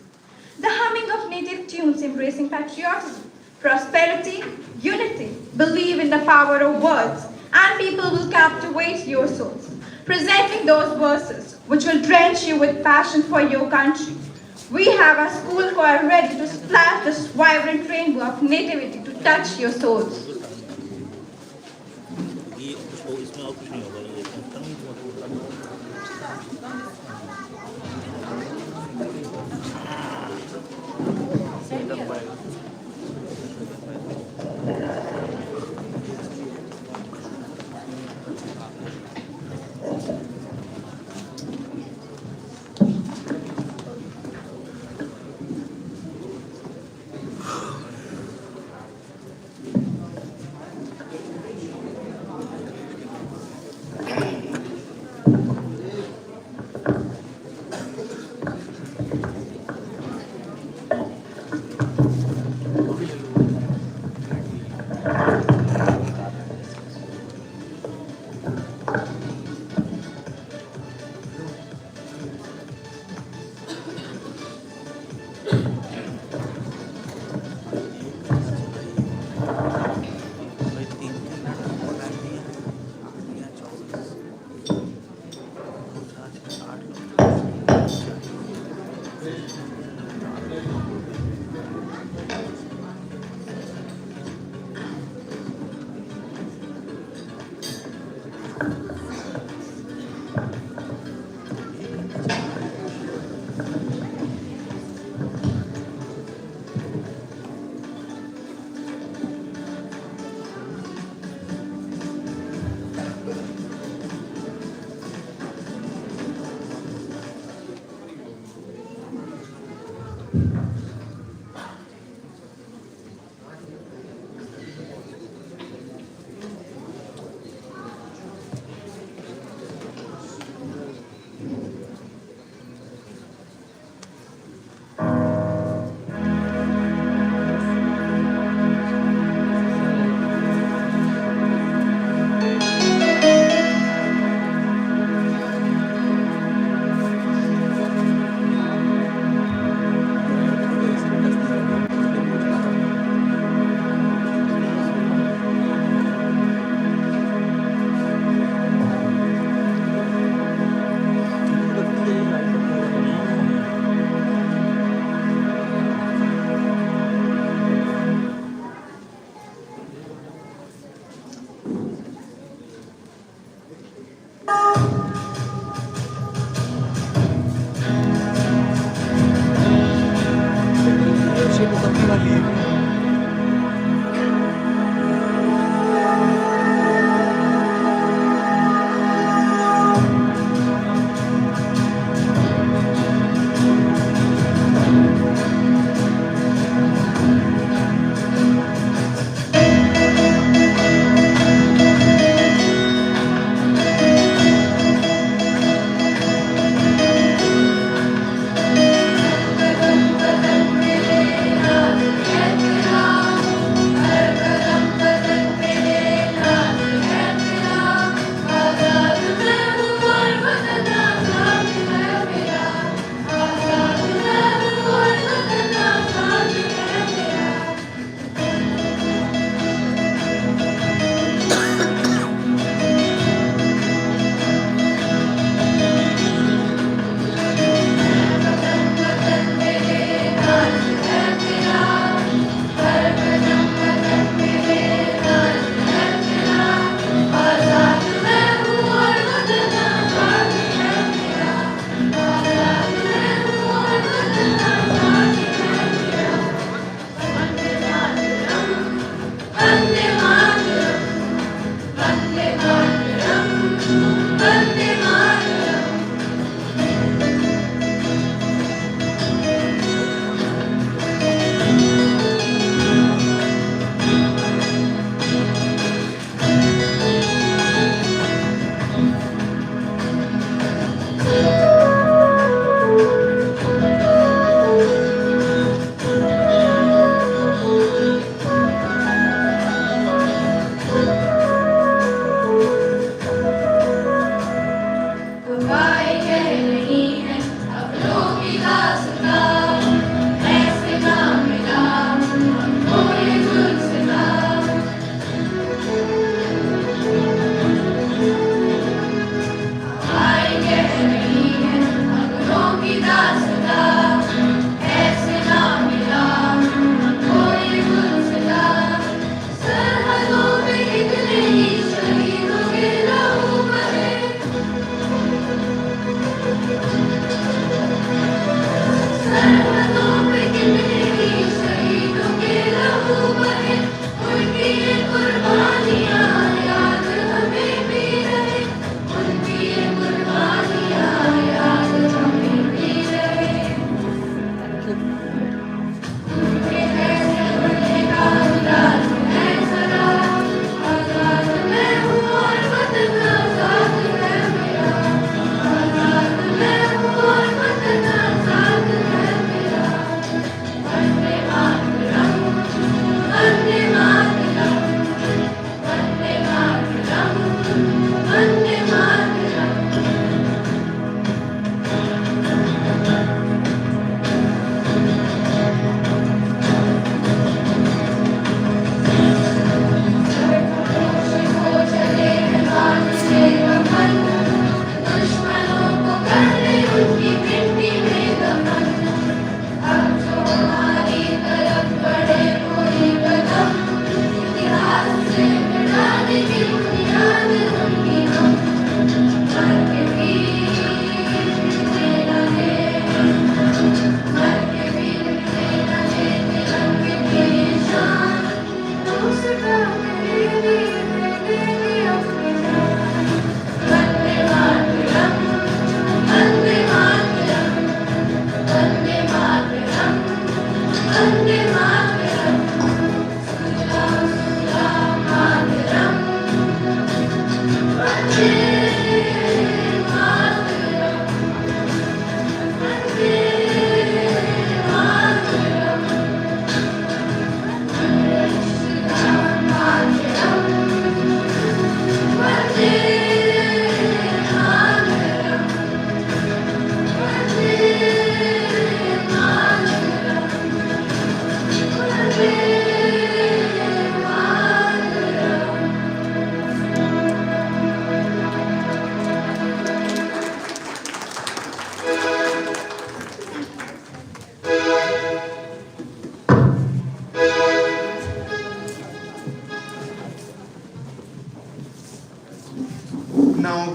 The humming of native tunes embracing patriotism, prosperity, unity, believe in the power of words, and people will captivate your souls, presenting those verses which will drench you with passion for your country. We have our school choir ready to splash this vibrant rainbow of nativity to touch your souls.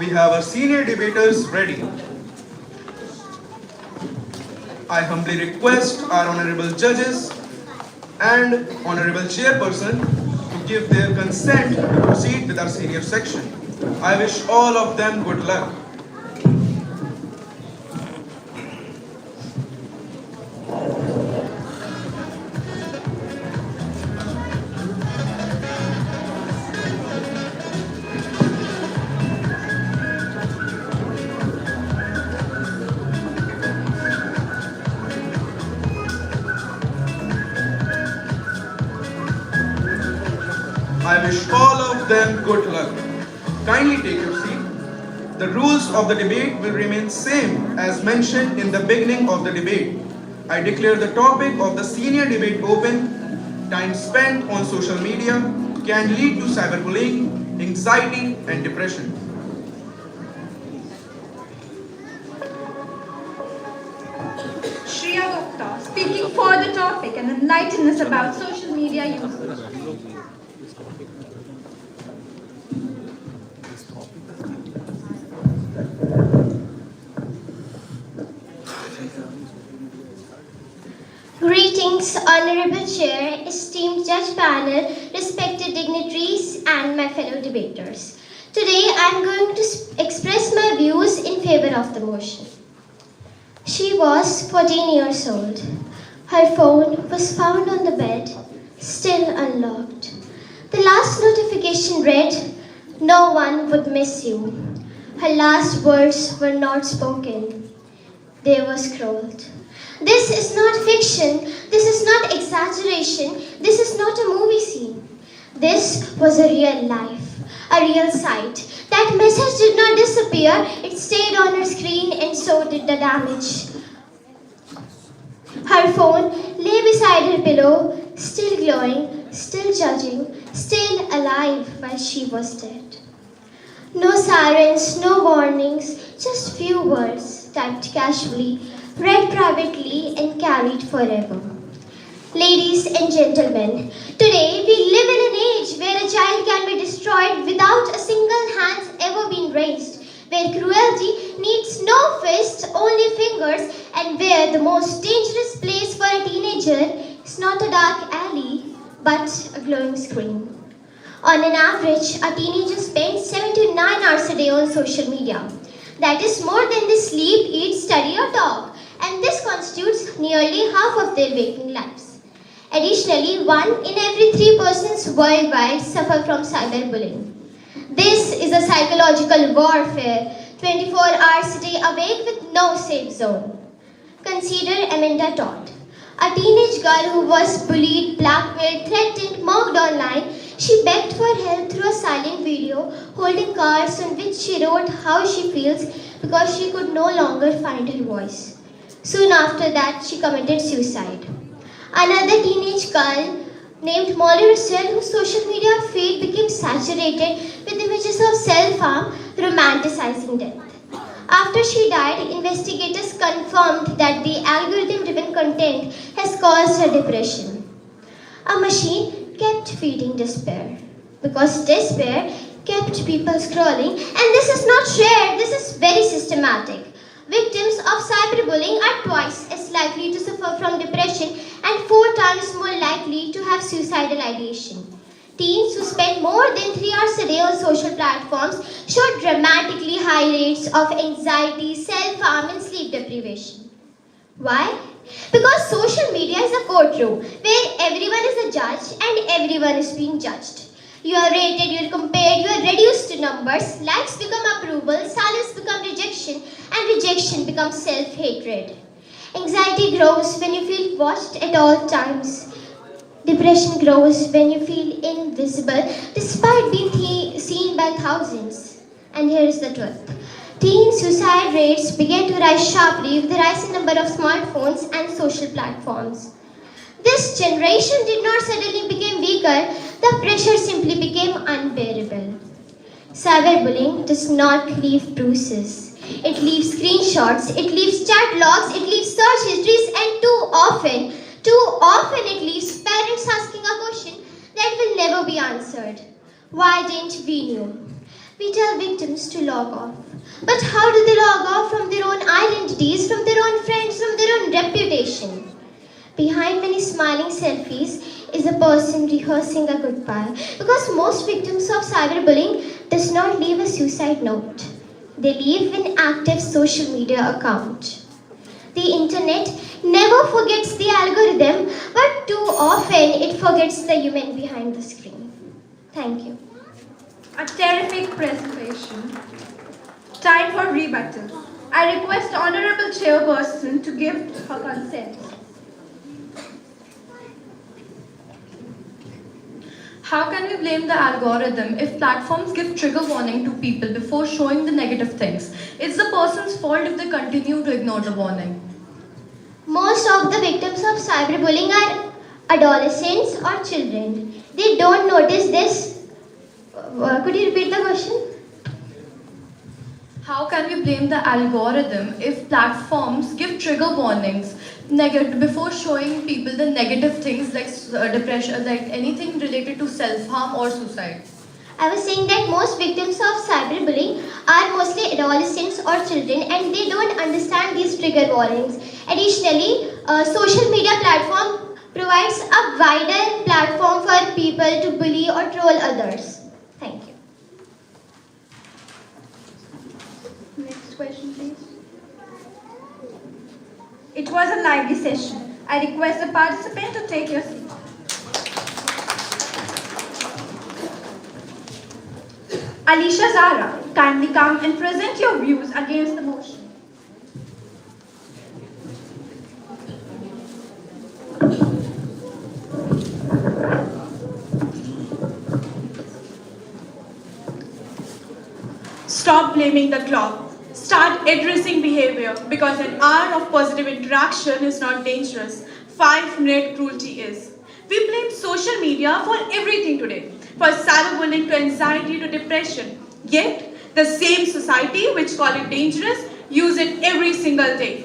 we have our senior debaters ready. I humbly request our honorable judges and honorable chairperson to give their consent to proceed with our senior section. I wish all of them good luck. I wish all of them good luck. Kindly take your seat. The rules of the debate will remain same as mentioned in the beginning of the debate. I declare the topic of the senior debate open. Time spent on social media can lead to cyberbullying, anxiety and depression. Shreya Gupta, speaking for the topic and enlighten us about social media usage. Greetings, Honorable Chair, esteemed judge panel, respected dignitaries, and my fellow debaters. Today, I am going to express my views in favor of the motion. She was 14 years old. Her phone was found on the bed, still unlocked. The last notification read, "No one would miss you." Her last words were not spoken. They were scrawled. This is not fiction, this is not exaggeration, this is not a movie scene. This was a real life, a real sight. That message did not disappear, it stayed on her screen and so did the damage. Her phone lay beside her pillow, still glowing, still judging, still alive while she was dead. No sirens, no warnings, just few words typed casually, read privately and carried forever. Ladies and gentlemen, today we live in an age where a child can be destroyed without a single hand ever being raised, where cruelty needs no fists, only fingers, and where the most dangerous place for a teenager is not a dark alley, but a glowing screen. On an average, a teenager spends 7 to 9 hours a day on social media. That is more than they sleep, eat, study or talk, and this constitutes nearly half of their waking lives. Additionally, 1 in every 3 persons worldwide suffer from cyberbullying. This is a psychological warfare, 24 hours a day awake with no safe zone. Consider Amanda Todd, a teenage girl who was bullied, blackmailed, threatened, mocked online. She begged for help through a silent video, holding cards on which she wrote how she feels because she could no longer find her voice. Soon after that, she committed suicide. Another teenage girl named Molly Russell, whose social media feed became saturated with images of self-harm, romanticizing death. After she died, investigators confirmed that the algorithm-driven content has caused her depression. A machine kept feeding despair, because despair kept people scrolling, and this is not shared, this is very systematic. Victims of cyberbullying are twice as likely to suffer from depression and 4 times more likely to have suicidal ideation. Teens who spend more than 3 hours a day on social platforms show dramatically high rates of anxiety, self-harm and sleep deprivation. Why? Because social media is a courtroom where everyone is a judge and everyone is being judged. You are rated, you are compared, you are reduced to numbers, likes become approval, silence becomes rejection, and rejection becomes self-hatred. Anxiety grows when you feel watched at all times. Depression grows when you feel invisible despite being seen by thousands. And here is the truth. Teen suicide rates began to rise sharply with the rising number of smartphones and social platforms. This generation did not suddenly become weaker, the pressure simply became unbearable. Cyberbullying does not leave bruises. It leaves screenshots, it leaves chat logs, it leaves search histories, and too often it leaves parents asking a question that will never be answered. Why didn't we know? We tell victims to log off. But how do they log off from their own identities, from their own friends, from their own reputation? Behind many smiling selfies is a person rehearsing a goodbye, because most victims of cyberbullying does not leave a suicide note. They leave an active social media account. The internet never forgets the algorithm, but too often it forgets the human behind the screen. Thank you. A terrific presentation. Time for rebuttal. I request the Honorable Chairperson to give her consent. How can we blame the algorithm if platforms give trigger warning to people before showing the negative things? It's the person's fault if they continue to ignore the warning. Most of the victims of cyberbullying are adolescents or children. They don't notice this. Could you repeat the question? How can we blame the algorithm if platforms give trigger warnings before showing people the negative things like depression, like anything related to self-harm or suicide? I was saying that most victims of cyberbullying are mostly adolescents or children, and they don't understand these trigger warnings. Additionally, social media platform provides a wider platform for people to bully or troll others. Thank you. Next question, please. It was a lively session. I request the participant to take your seat. Alicia Zara, kindly come and present your views against the motion. Stop blaming the clock. Start addressing behavior, because an hour of positive interaction is not dangerous. 5-minute cruelty is. We blame social media for everything today, for cyberbullying to anxiety to depression. Yet, the same society which call it dangerous use it every single day.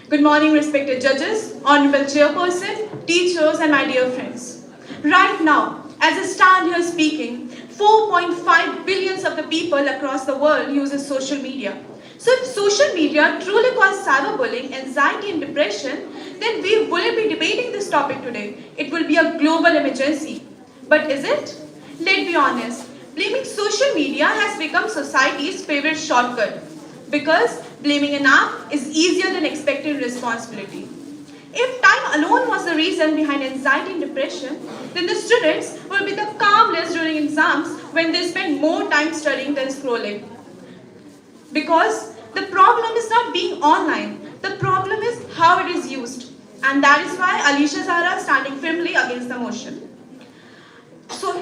Good morning, respected judges, honorable chairperson, teachers, and my dear friends. Right now, as I stand here speaking, 4.5 billion of the people across the world uses social media. So if social media truly causes cyberbullying, anxiety and depression, then we wouldn't be debating this topic today. It will be a global emergency. But is it? Let's be honest. Blaming social media has become society's favorite shortcut, because blaming an app is easier than expecting responsibility. If time alone was the reason behind anxiety and depression, then the students will be the calmless during exams when they spend more time studying than scrolling. Because the problem is not being online, the problem is how it is used. And that is why Alicia Zara is standing firmly against the motion. So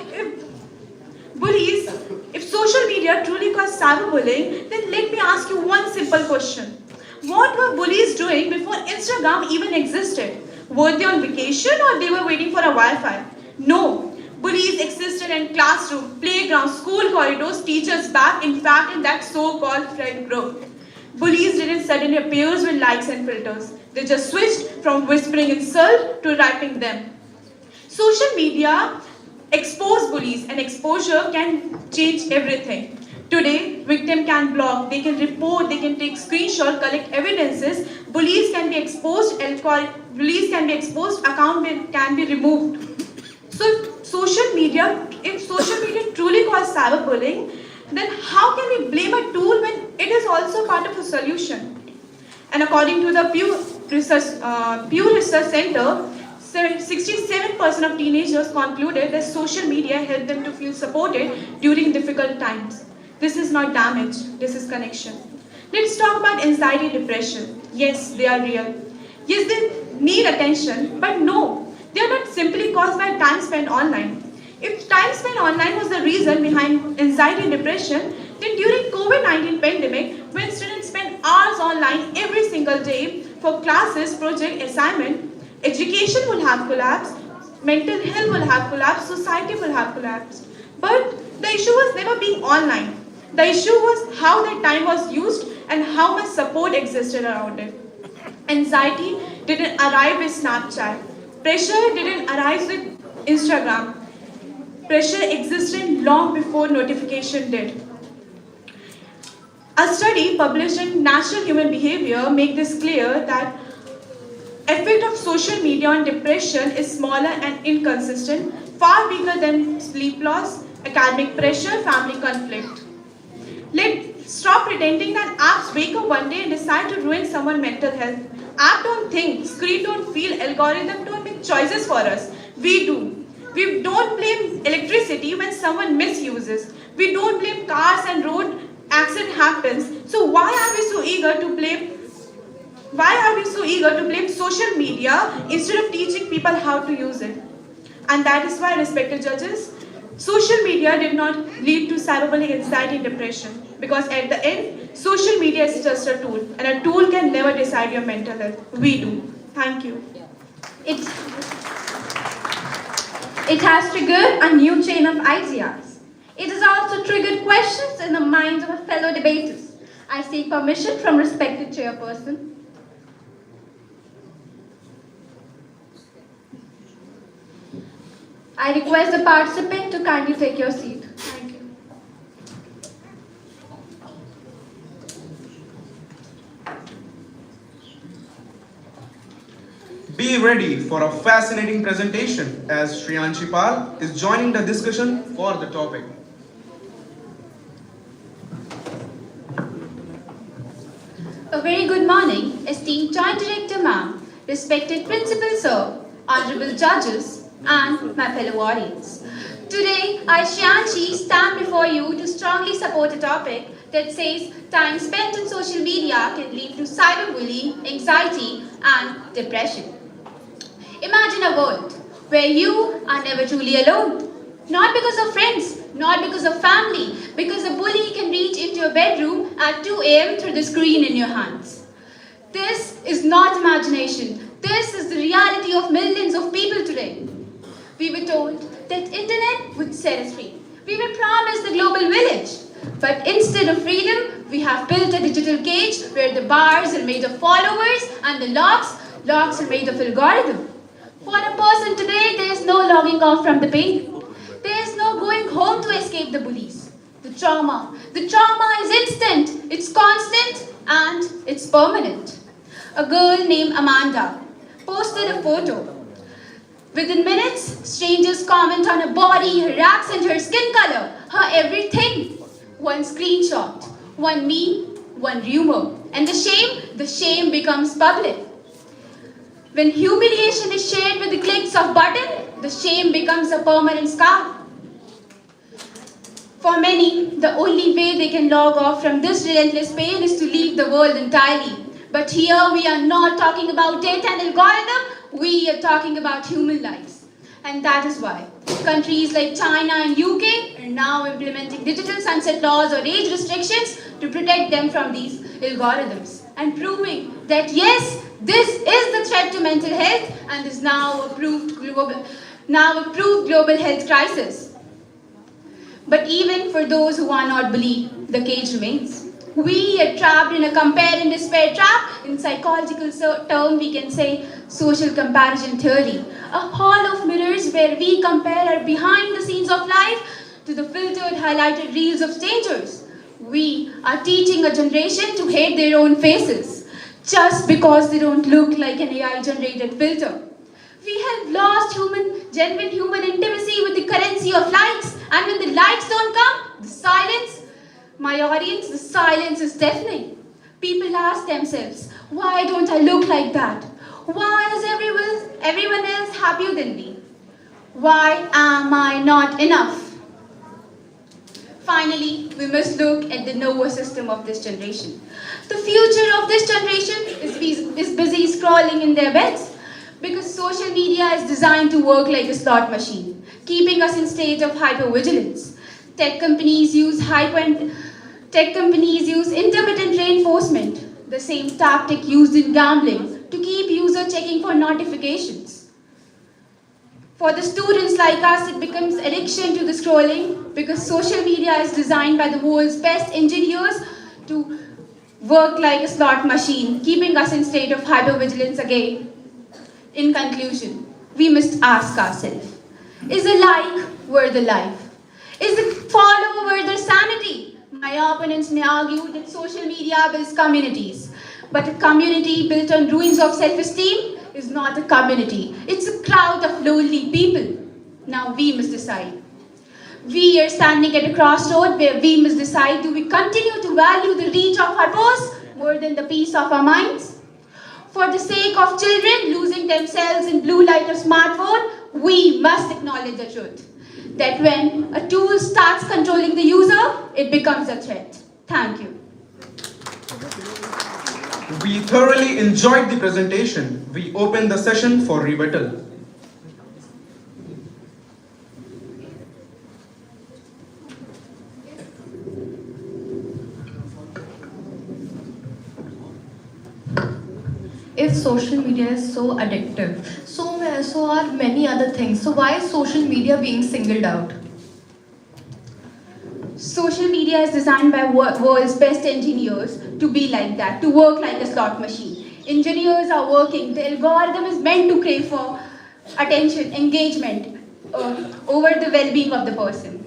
if social media truly cause cyberbullying, then let me ask you one simple question. What were bullies doing before Instagram even existed? Were they on vacation or they were waiting for a Wi-Fi? No. Bullies existed in classroom, playground, school corridors, teachers' back, in fact in that so-called friend group. Bullies didn't suddenly appear with likes and filters. They just switched from whispering insult to typing them. Social media expose bullies, and exposure can change everything. Today, victim can blog, they can report, they can take screenshot, collect evidences. Bullies can be exposed, account can be removed. So if social media truly causes cyberbullying, then how can we blame a tool when it is also part of a solution? And according to the Pew Research Center, 67% of teenagers concluded that social media helped them to feel supported during difficult times. This is not damage, this is connection. Let's talk about anxiety and depression. Yes, they are real. Yes, they need attention, but no, they are not simply caused by time spent online. If time spent online was the reason behind anxiety and depression, then during COVID-19 pandemic, when students spent hours online every single day for classes, project, assignment, education will have collapsed, mental health will have collapsed, society will have collapsed. But the issue was never being online. The issue was how that time was used and how much support existed around it. Anxiety didn't arrive with Snapchat. Pressure didn't arise with Instagram. Pressure existed long before notification did. A study published in Natural Human Behavior makes this clear that effect of social media on depression is smaller and inconsistent, far weaker than sleep loss, academic pressure, family conflict. Let's stop pretending that apps wake up one day and decide to ruin someone's mental health. App don't think, screen don't feel, algorithm don't make choices for us. We do. We don't blame electricity when someone misuses. We don't blame cars and road accident happens. So why are we so eager to blame social media instead of teaching people how to use it? And that is why, respected judges, social media did not lead to cyberbullying, anxiety, and depression. Because at the end, social media is just a tool, and a tool can never decide your mental health. We do. Thank you. It has triggered a new chain of ideas. It has also triggered questions in the minds of our fellow debaters. I seek permission from respected chairperson. I request the participant to kindly take your seat. Thank you. Be ready for a fascinating presentation as Shriyanshi Pal is joining the discussion for the topic. A very good morning, esteemed Joint Director Ma'am, respected Principal Sir, Honorable Judges, and my fellow audience. Today, I, Shriyanshi, stand before you to strongly support a topic that says time spent on social media can lead to cyberbullying, anxiety, and depression. Imagine a world where you are never truly alone. Not because of friends, not because of family, because a bully can reach into your bedroom at 2 a.m. through the screen in your hands. This is not imagination. This is the reality of millions of people today. We were told that internet would set us free. We were promised the global village. But instead of freedom, we have built a digital cage where the bars are made of followers and the locks are made of algorithm. For a person today, there is no logging off from the pain. There is no going home to escape the bullies. The trauma is instant, it's constant, and it's permanent. A girl named Amanda posted a photo. Within minutes, strangers comment on her body, her accent, her skin color, her everything. One screenshot, one meme, one rumor. And the shame becomes public. When humiliation is shared with the clicks of button, the shame becomes a permanent scar. For many, the only way they can log off from this relentless pain is to leave the world entirely. But here we are not talking about data and algorithm, we are talking about human lives. And that is why countries like China and UK are now implementing digital sunset laws or age restrictions to protect them from these algorithms. And proving that yes, this is the threat to mental health and is now approved global health crisis. But even for those who are not believed, the cage remains. We are trapped in a compare and despair trap. In psychological term, we can say social comparison theory. A hall of mirrors where we compare our behind the scenes of life to the filtered, highlighted reels of strangers. We are teaching a generation to hate their own faces just because they don't look like an AI-generated filter. We have lost genuine human intimacy with the currency of likes, and when the likes don't come, the silence, my audience, the silence is deafening. People ask themselves, why don't I look like that? Why is everyone else happier than me? Why am I not enough? Finally, we must look at the nervous system of this generation. The future of this generation is busy scrolling in their beds because social media is designed to work like a slot machine, keeping us in state of hypervigilance. Tech companies use intermittent reinforcement, the same tactic used in gambling, to keep users checking for notifications. For the students like us, it becomes addiction to the scrolling because social media is designed by the world's best engineers to work like a slot machine, keeping us in state of hypervigilance again. In conclusion, we must ask ourselves, is a like worth a life? Is the follow worth their sanity? My opponents may argue that social media builds communities, but a community built on ruins of self-esteem is not a community. It's a crowd of lonely people. Now we must decide. We are standing at a crossroad where we must decide, do we continue to value the reach of our posts more than the peace of our minds? For the sake of children losing themselves in blue light of smartphone, we must acknowledge the truth that when a tool starts controlling the user, it becomes a threat. Thank you. We thoroughly enjoyed the presentation. We open the session for rebuttal. If social media is so addictive, so are many other things. So why is social media being singled out? Social media is designed by world's best engineers to be like that, to work like a slot machine. Engineers are working. The algorithm is meant to crave for attention, engagement, over the well-being of the person.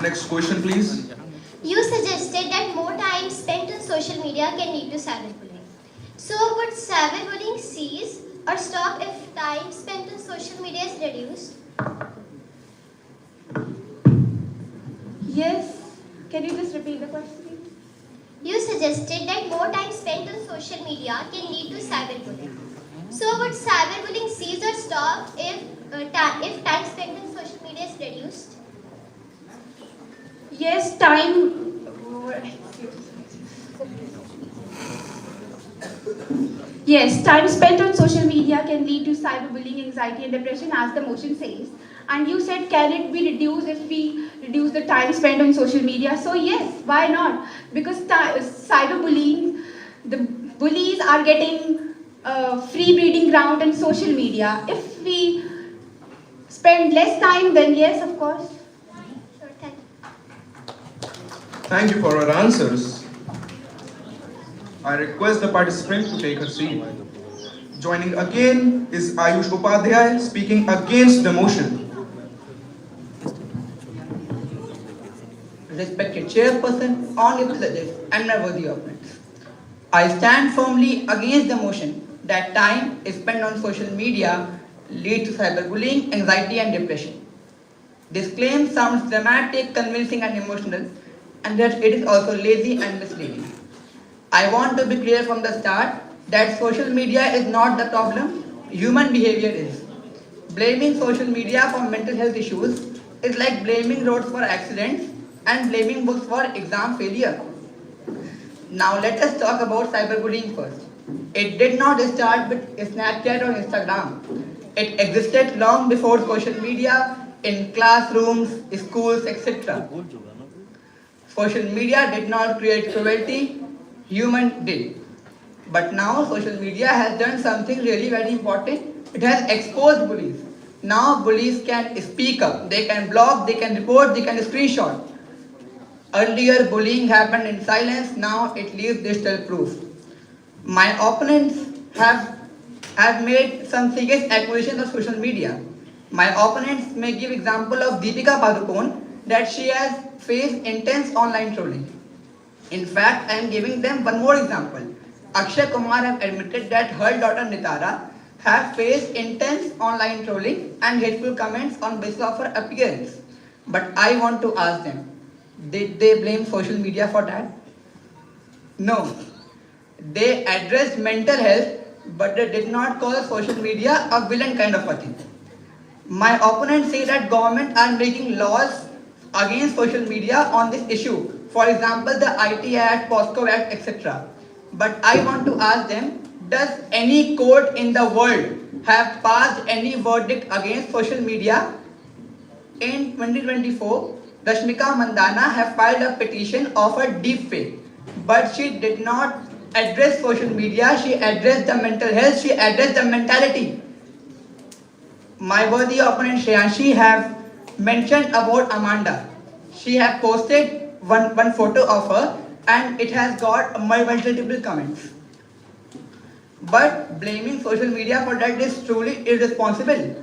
Next question, please. You suggested that more time spent on social media can lead to cyberbullying. So would cyberbullying cease or stop if time spent on social media is reduced? Yes. Can you just repeat the question, please? You suggested that more time spent on social media can lead to cyberbullying. So would cyberbullying cease or stop if time spent on social media is reduced? Yes, time. Yes, time spent on social media can lead to cyberbullying, anxiety, and depression, as the motion says. And you said, can it be reduced if we reduce the time spent on social media? So yes, why not? Because cyberbullying, the bullies are getting free breeding ground on social media. If we spend less time, then yes, of course. Thank you for your answers. I request the participant to take a seat. Joining again is Ayush Upadhyay speaking against the motion. Respected chairperson, honorable judges, and my worthy opponents. I stand firmly against the motion that time is spent on social media leads to cyberbullying, anxiety, and depression. This claim sounds dramatic, convincing, and emotional, and that it is also lazy and misleading. I want to be clear from the start that social media is not the problem, human behavior is. Blaming social media for mental health issues is like blaming roads for accidents and blaming books for exam failure. Now let us talk about cyberbullying first. It did not start with Snapchat or Instagram. It existed long before social media in classrooms, schools, etc. Social media did not create cruelty, human did. But now social media has done something really very important. It has exposed bullies. Now bullies can speak up, they can blog, they can report, they can screenshot. Earlier bullying happened in silence, now it leaves digital proof. My opponents have made some serious accusations of social media. My opponents may give example of Deepika Padukone that she has faced intense online trolling. In fact, I am giving them one more example. Akshay Kumar have admitted that her daughter Nitara have faced intense online trolling and hateful comments on basis of her appearance. But I want to ask them, did they blame social media for that? No. They addressed mental health, but they did not call social media a villain kind of a thing. My opponents say that government are making laws against social media on this issue. For example, the IT Act, POSCO Act, etc. But I want to ask them, does any court in the world have passed any verdict against social media? In 2024, Rashmika Mandana have filed a petition of a deepfake, but she did not address social media, she addressed the mental health, she addressed the mentality. My worthy opponent Shreyanshi have mentioned about Amanda. She have posted one photo of her and it has got multiple comments. But blaming social media for that is truly irresponsible.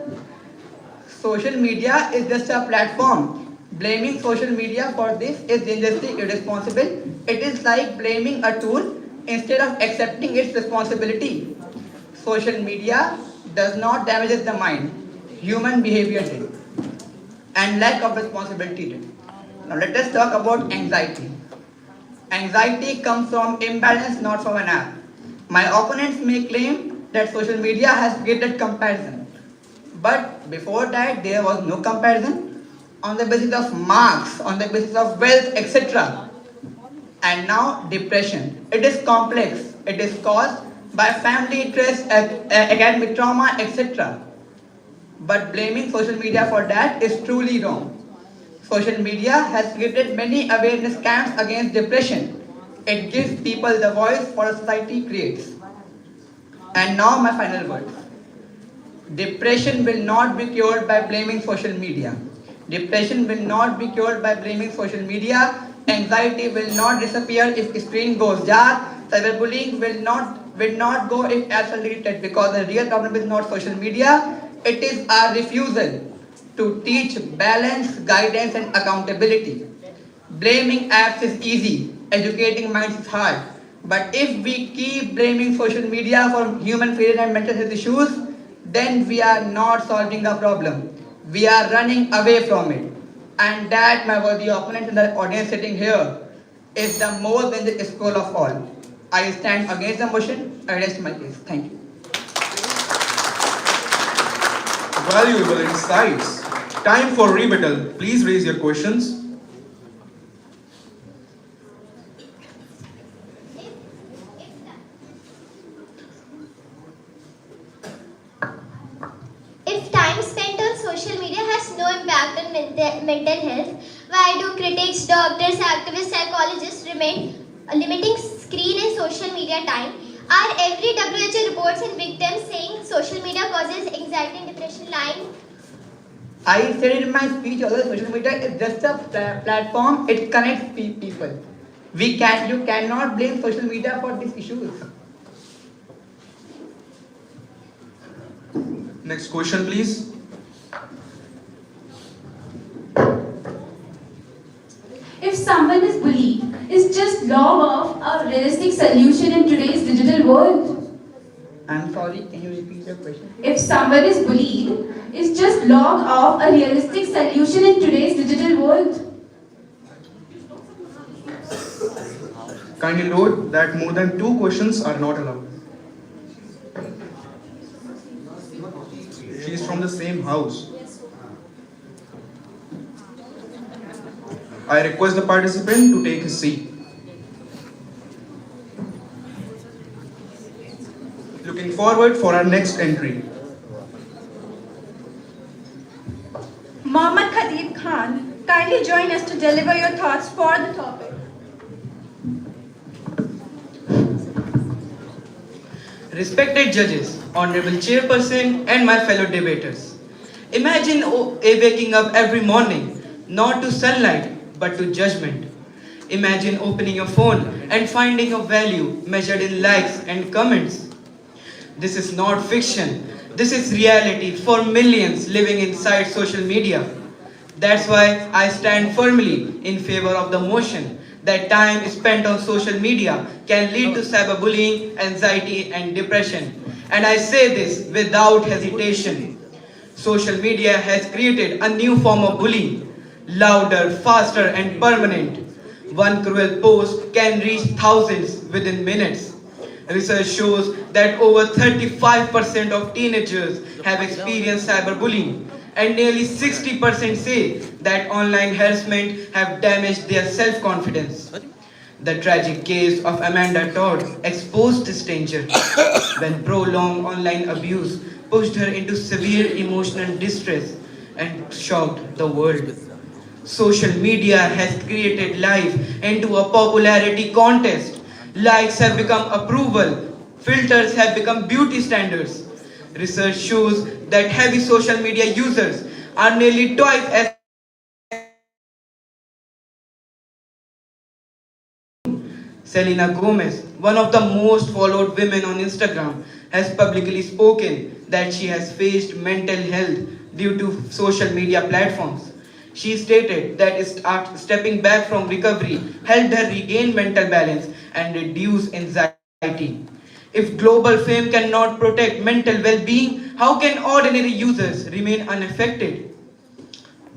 Social media is just a platform. Blaming social media for this is dangerously irresponsible. It is like blaming a tool instead of accepting its responsibility. Social media does not damage the mind. Human behavior did. And lack of responsibility did. Now let us talk about anxiety. Anxiety comes from imbalance, not from an app. My opponents may claim that social media has created comparison. But before that, there was no comparison on the basis of marks, on the basis of wealth, etc. And now, depression. It is complex. It is caused by family stress, academic trauma, etc. But blaming social media for that is truly wrong. Social media has created many awareness camps against depression. It gives people the voice for society creates. And now my final words. Depression will not be cured by blaming social media. Depression will not be cured by blaming social media. Anxiety will not disappear if screen goes dark. Cyberbullying will not go if apps are deleted, because the real problem is not social media. It is our refusal to teach balance, guidance and accountability. Blaming apps is easy, educating minds is hard. But if we keep blaming social media for human failure and mental health issues, then we are not solving a problem. We are running away from it. And that, my worthy opponents in the audience sitting here, is the most dangerous scroll of all. I stand against the motion. I rest my case. Thank you. Valuable insights. Time for rebuttal. Please raise your questions. If time spent on social media has no impact on mental health, why do critics, doctors, activists, psychologists remain limiting screen and social media time? Are every WHO reports and victims saying social media causes anxiety and depression lying? I said in my speech, although social media is just a platform, it connects people. You cannot blame social media for these issues. Next question, please. If someone is bullied, is just log off a realistic solution in today's digital world? I'm sorry, can you repeat your question? If someone is bullied, is just log off a realistic solution in today's digital world? Kindly note that more than 2 questions are not allowed. She is from the same house. I request the participant to take his seat. Looking forward for our next entry. Mohammad Khatib Khan, kindly join us to deliver your thoughts for the topic. Respected judges, honorable chairperson and my fellow debaters. Imagine waking up every morning, not to sunlight, but to judgment. Imagine opening your phone and finding a value measured in likes and comments. This is not fiction. This is reality for millions living inside social media. That's why I stand firmly in favor of the motion that time spent on social media can lead to cyberbullying, anxiety and depression. And I say this without hesitation. Social media has created a new form of bullying, louder, faster and permanent. One cruel post can reach thousands within minutes. Research shows that over 35% of teenagers have experienced cyberbullying, and nearly 60% say that online harassment have damaged their self-confidence. The tragic case of Amanda Todd exposed this danger when prolonged online abuse pushed her into severe emotional distress and shocked the world. Social media has created life into a popularity contest. Likes have become approval. Filters have become beauty standards. Research shows that heavy social media users are nearly twice as Selena Gomez, one of the most followed women on Instagram, has publicly spoken that she has faced mental health due to social media platforms. She stated that stepping back from recovery helped her regain mental balance and reduce anxiety. If global fame cannot protect mental well-being, how can ordinary users remain unaffected?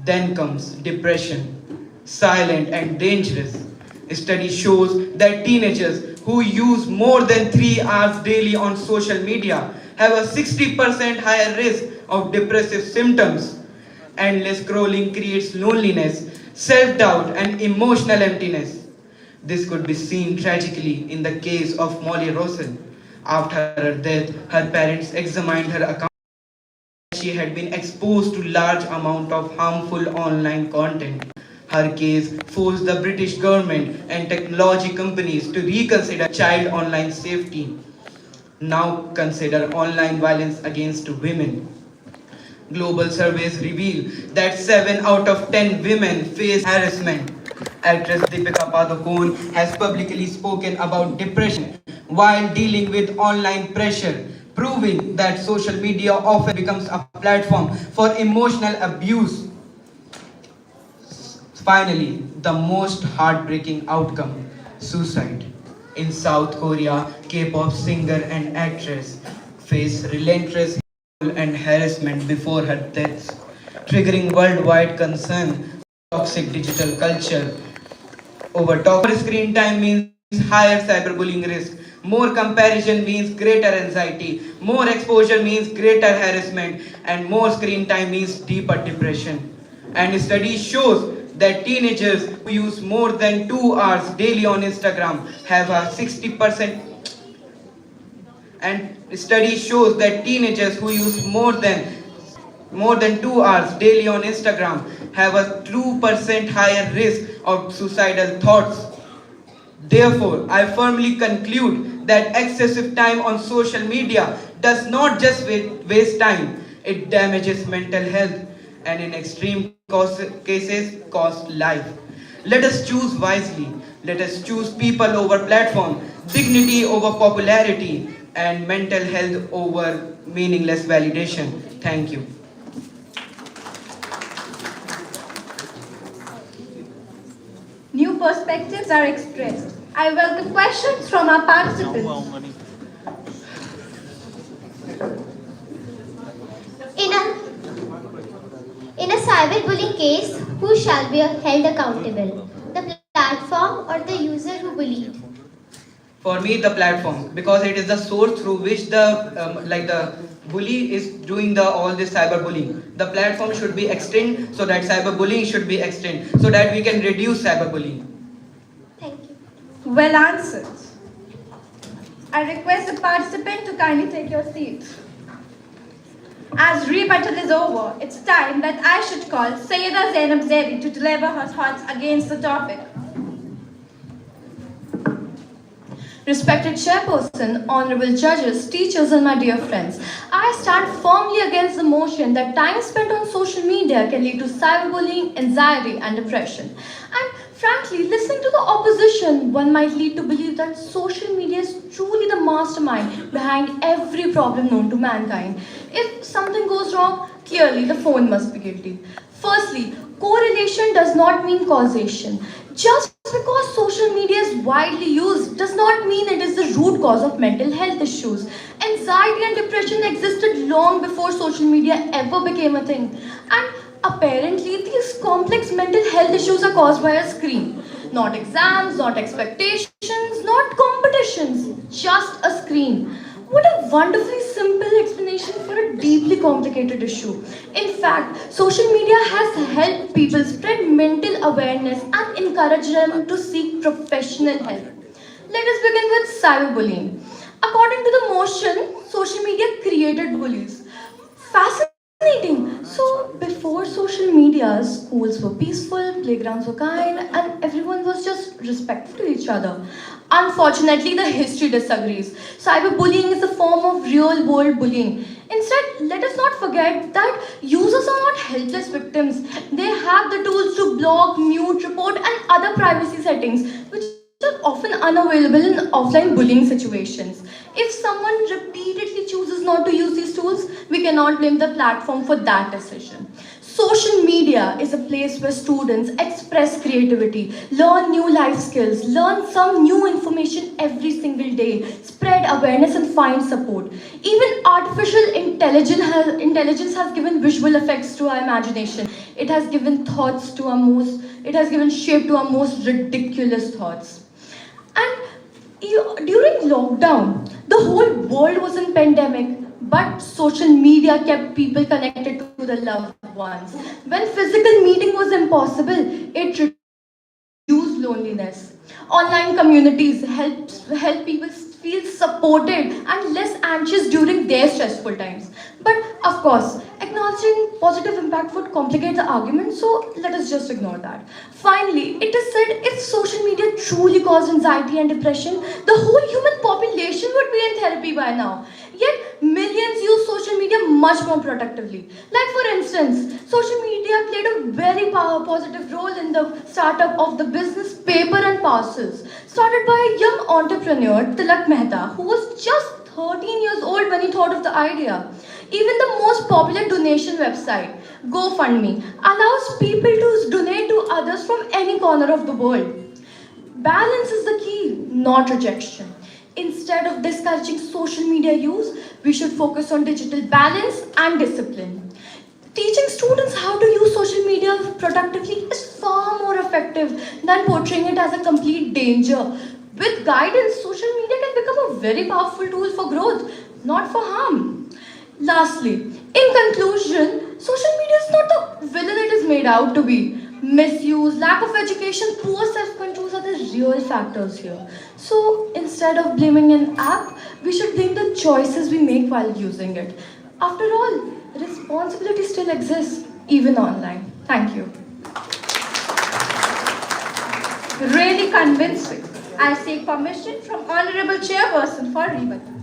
Then comes depression, silent and dangerous. A study shows that teenagers who use more than 3 hours daily on social media have a 60% higher risk of depressive symptoms. Endless scrolling creates loneliness, self-doubt and emotional emptiness. This could be seen tragically in the case of Molly Russell. After her death, her parents examined her account. She had been exposed to large amount of harmful online content. Her case forced the British government and technology companies to reconsider child online safety. Now consider online violence against women. Global surveys reveal that 7 out of 10 women face harassment. Actress Deepika Padukone has publicly spoken about depression while dealing with online pressure, proving that social media often becomes a platform for emotional abuse. Finally, the most heartbreaking outcome, suicide. In South Korea, K-pop singer and actress faced relentless and harassment before her death, triggering worldwide concern. Toxic digital culture. Over screen time means higher cyberbullying risk. More comparison means greater anxiety. More exposure means greater harassment. And more screen time means deeper depression. And a study shows that teenagers who use more than 2 hours daily on Instagram have a 60%. And study shows that teenagers who use more than 2 hours daily on Instagram have a 2% higher risk of suicidal thoughts. Therefore, I firmly conclude that excessive time on social media does not just waste time, it damages mental health and in extreme cases cost life. Let us choose wisely. Let us choose people over platform, dignity over popularity, and mental health over meaningless validation. Thank you. New perspectives are expressed. I welcome questions from our participants. In a cyberbullying case, who shall be held accountable? The platform or the user who bullied? For me, the platform, because it is the source through which the bully is doing all this cyberbullying. The platform should be extended so that cyberbullying should be extended so that we can reduce cyberbullying. Thank you. Well answered. I request the participant to kindly take your seat. As rebuttal is over, it's time that I should call Sayyida Zainab Zaidi to deliver her thoughts against the topic. Respected Chairperson, Honorable Judges, teachers and my dear friends, I stand firmly against the motion that time spent on social media can lead to cyberbullying, anxiety and depression. And frankly, listening to the opposition, one might lead to believe that social media is truly the mastermind behind every problem known to mankind. If something goes wrong, clearly the phone must be guilty. Firstly, correlation does not mean causation. Just because social media is widely used does not mean it is the root cause of mental health issues. Anxiety and depression existed long before social media ever became a thing. And apparently, these complex mental health issues are caused by a screen. Not exams, not expectations, not competitions, just a screen. What a wonderfully simple explanation for a deeply complicated issue. In fact, social media has helped people spread mental awareness and encourage them to seek professional help. Let us begin with cyberbullying. According to the motion, social media created bullies. Fascinating. So, before social media, schools were peaceful, playgrounds were kind, and everyone was just respectful to each other. Unfortunately, the history disagrees. Cyberbullying is a form of real-world bullying. Instead, let us not forget that users are not helpless victims. They have the tools to block, mute, report, and other privacy settings, which are often unavailable in offline bullying situations. If someone repeatedly chooses not to use these tools, we cannot blame the platform for that decision. Social Social media is a place where students express creativity, learn new life skills, learn some new information every single day, spread awareness and find support. Even artificial intelligence has given visual effects to our imagination. It has given it has given shape to our most ridiculous thoughts. And during lockdown, the whole world was in pandemic, but social media kept people connected to the loved ones. When physical meeting was impossible, it reduced loneliness. Online communities help people feel supported and less anxious during their stressful times. But of course, acknowledging positive impact would complicate the argument, so let us just ignore that. Finally, it is said if social media truly caused anxiety and depression, the whole human population would be in therapy by now. Yet, millions use social media much more productively. Like for instance, social media played a very positive role in the startup of the business Paper and Parcels, started by a young entrepreneur, Tilak Mehta, who was just 13 years old when he thought of the idea. Even the most popular donation website, GoFundMe, allows people to donate to others from any corner of the world. Balance is the key, not rejection. Instead of discouraging social media use, we should focus on digital balance and discipline. Teaching students how to use social media productively is far more effective than portraying it as a complete danger. With guidance, social media can become a very powerful tool for growth, not for harm. Lastly, in conclusion, social media is not the villain it is made out to be. Misuse, lack of education, poor self-control are the real factors here. So instead of blaming an app, we should blame the choices we make while using it. After all, responsibility still exists, even online. Thank you. Really convincing. I seek permission from Honorable Chairperson for rebuttal.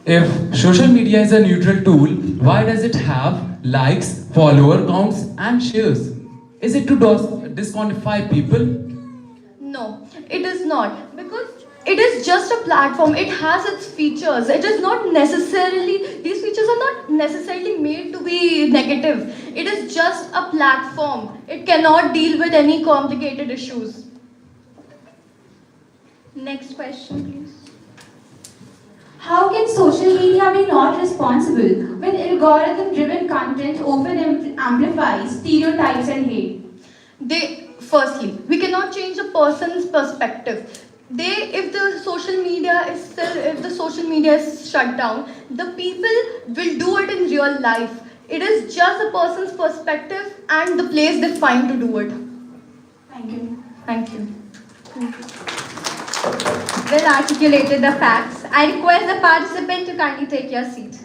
If social media is a neutral tool, why does it have likes, follower counts and shares? Is it to disqualify people? No, it is not. Because it is just a platform. It has its features. It is not necessarily, these features are not necessarily made to be negative. It is just a platform. It cannot deal with any complicated issues. Next question, please. How can social media be not responsible when algorithm-driven content often amplifies stereotypes and hate? Firstly, we cannot change a person's perspective. If the social media is shut down, the people will do it in real life. It is just a person's perspective and the place they find to do it. Thank you. Thank you. Well articulated the facts. I request the participant to kindly take your seat.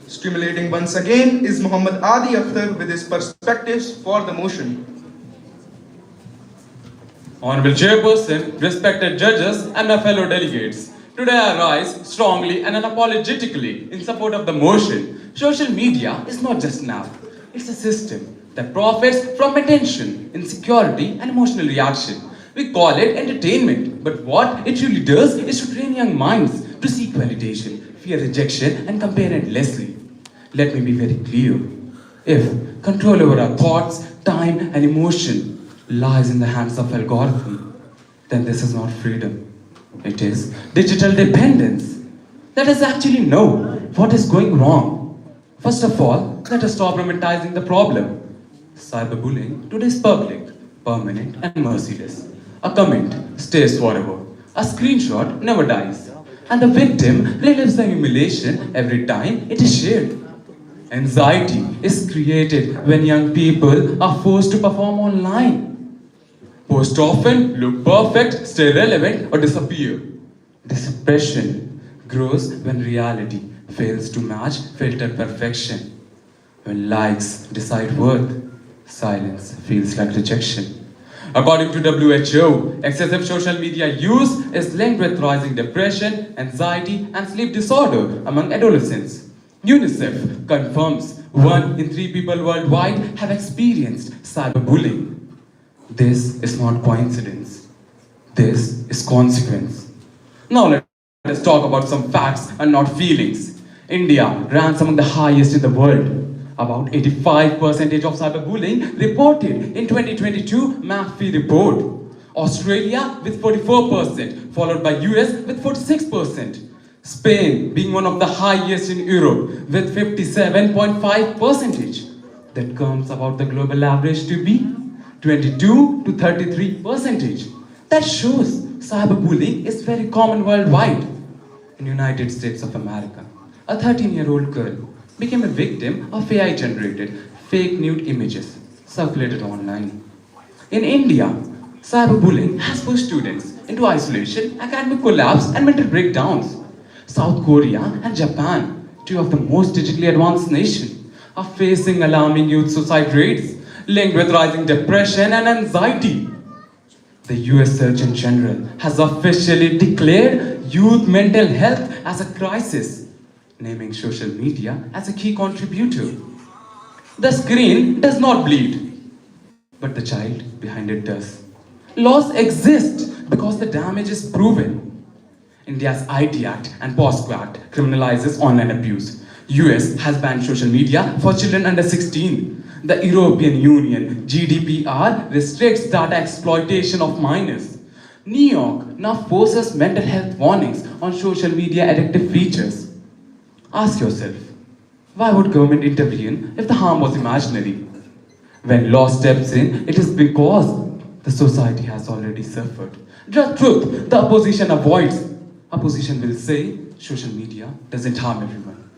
Stimulating once again is Muhammad Adi Akhtar with his perspectives for the motion. Honorable Chairperson, respected judges and my fellow delegates, today I rise strongly and unapologetically in support of the motion. Social media is not just an app, it's a system that profits from attention, insecurity and emotional reaction. We call it entertainment, but what it really does is to train young minds to seek validation, fear rejection and compare endlessly. Let me be very clear. If control over our thoughts, time and emotion lies in the hands of algorithm, then this is not freedom. It is digital dependence. Let us actually know what is going wrong. First of all, let us stop romanticizing the problem. Cyberbullying today is public, permanent and merciless. A comment stays forever. A screenshot never dies. And the victim relives the humiliation every time it is shared. Anxiety is created when young people are forced to perform online. Post often, look perfect, stay relevant or disappear. Depression grows when reality fails to match filtered perfection. When likes decide worth, silence feels like rejection. According to WHO, excessive social media use is linked with rising depression, anxiety, and sleep disorder among adolescents. UNICEF confirms 1 in 3 people worldwide have experienced cyberbullying. This is not coincidence. This is consequence. Now let us talk about some facts and not feelings. India ranks among the highest in the world. About 85% of cyberbullying reported in 2022 MAFI report. Australia with 44%, followed by US with 46%. Spain being one of the highest in Europe with 57.5%. That comes about the global average to be 22 to 33%. That shows cyberbullying is very common worldwide. In United States of America, a 13-year-old girl became a victim of AI-generated fake nude images circulated online. In India, cyberbullying has pushed students into isolation, academic collapse, and mental breakdowns. South Korea and Japan, two of the most digitally advanced nations, are facing alarming youth suicide rates linked with rising depression and anxiety. The US Surgeon General has officially declared youth mental health as a crisis, naming social media as a key contributor. The screen does not bleed, but the child behind it does. Laws exist because the damage is proven. India's ID Act and POSCO Act criminalizes online abuse. US has banned social media for children under 16. The European Union GDPR restricts data exploitation of minors. New York now forces mental health warnings on social media addictive features. Ask yourself, why would government intervene if the harm was imaginary? When law steps in, it is because the society has already suffered. The truth, the opposition avoids. Opposition will say social media doesn't harm everyone.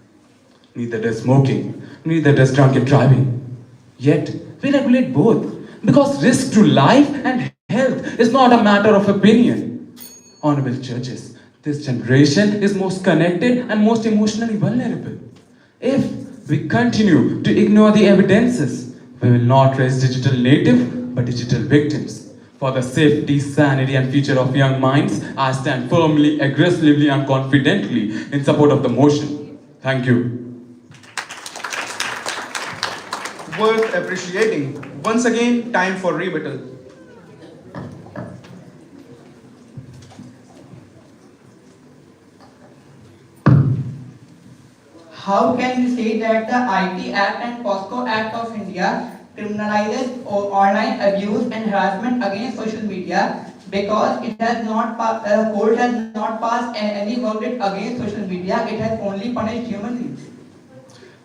Neither does smoking, neither does drunken driving. Yet, we regulate both because risk to life and health is not a matter of opinion. Honorable judges, this generation is most connected and most emotionally vulnerable. If we continue to ignore the evidences, we will not raise digital native but digital victims. For the safety, sanity, and future of young minds, I stand firmly, aggressively, and confidently in support of the motion. Thank you. Worth appreciating. Once again, time for rebuttal. How can we say that the IT Act and POSCO Act of India criminalizes online abuse and harassment against social media because it has not court has not passed any verdict against social media. It has only punished human beings.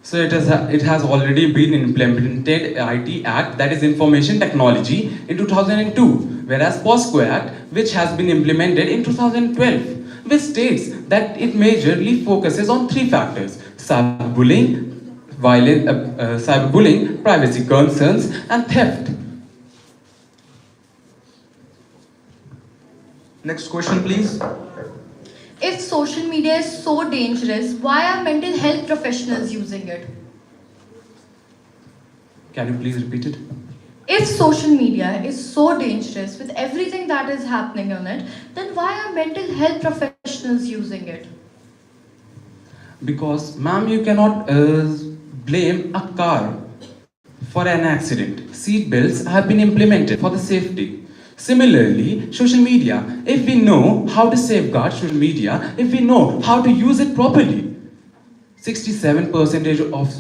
So it has already been implemented IT Act, that is Information Technology, in 2002, whereas POSCO Act, which has been implemented in 2012, which states that it majorly focuses on three factors: cyberbullying, cyberbullying, privacy concerns, and theft. Next question, please. If social media is so dangerous, why are mental health professionals using it? Can you please repeat it? If social media is so dangerous with everything that is happening on it, then why are mental health professionals using it? Because, ma'am, you cannot blame a car for an accident. Seat belts have been implemented for the safety. Similarly, social media, if we know how to safeguard social media, if we know how to use it properly, 67% of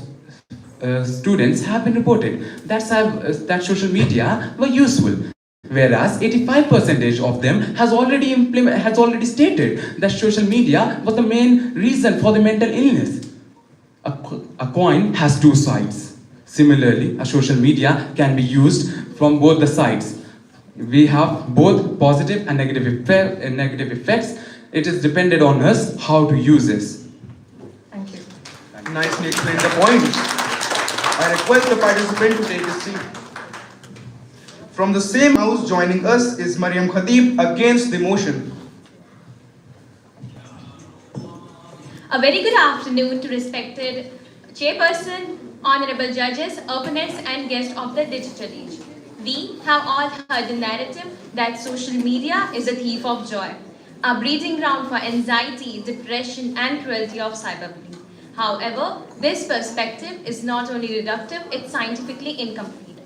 students have been reported that social media were useful, whereas 85% of them has already stated that social media was the main reason for the mental illness. A coin has two sides. Similarly, a social media can be used from both the sides. We have both positive and negative effects. It is dependent on us how to use this. Thank you. Nicely explained the point. I request the participant to take his seat. From the same house joining us is Mariam Khatib against the motion. A very good afternoon to respected chairperson, honorable judges, opponents, and guests of the digital age. We have all heard the narrative that social media is a thief of joy, a breeding ground for anxiety, depression, and cruelty of cyberbullying. However, this perspective is not only reductive, it's scientifically incomplete.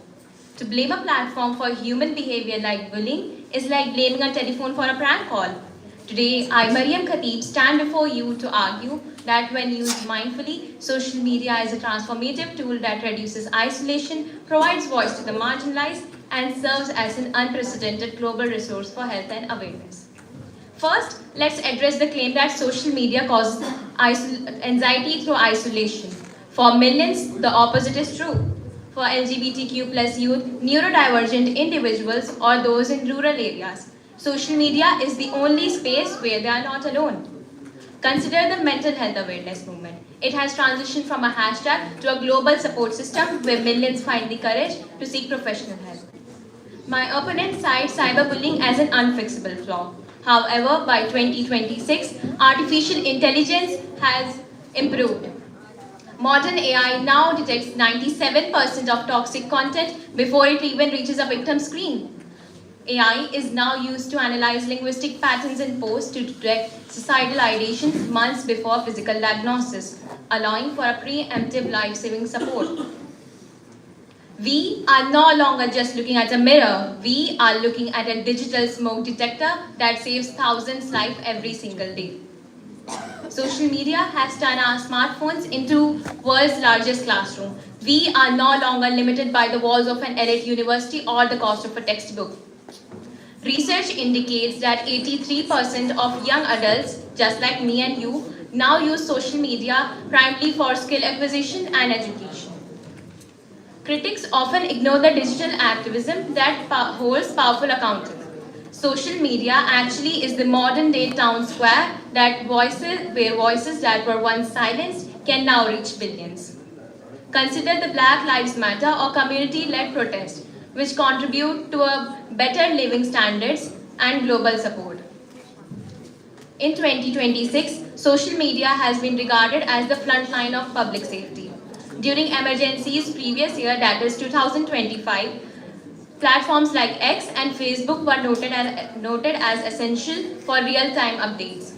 To blame a platform for human behavior like bullying is like blaming a telephone for a prank call. Today, I, Mariam Khatib, stand before you to argue that when used mindfully, social media is a transformative tool that reduces isolation, provides voice to the marginalized, and serves as an unprecedented global resource for health and awareness. First, let's address the claim that social media causes anxiety through isolation. For millions, the opposite is true. For LGBTQ plus youth, neurodivergent individuals, or those in rural areas, social media is the only space where they are not alone. Consider the mental health awareness movement. It has transitioned from a hashtag to a global support system where millions find the courage to seek professional help. My opponent cites cyberbullying as an unfixable flaw. However, by 2026, artificial intelligence has improved. Modern AI now detects 97% of toxic content before it even reaches a victim's screen. AI is now used to analyze linguistic patterns in posts to detect societal ideations months before physical diagnosis, allowing for a preemptive life-saving support. We are no longer just looking at a mirror. We are looking at a digital smoke detector that saves thousands' lives every single day. Social media has turned our smartphones into world's largest classroom. We are no longer limited by the walls of an elite university or the cost of a textbook. Research indicates that 83% of young adults, just like me and you, now use social media primarily for skill acquisition and education. Critics often ignore the digital activism that holds powerful accountable. Social media actually is the modern day town square where voices that were once silenced can now reach billions. Consider the Black Lives Matter or community-led protests, which contribute to a better living standards and global support. In 2026, social media has been regarded as the front line of public safety. During emergencies previous year, that is 2025, platforms like X and Facebook were noted as essential for real-time updates.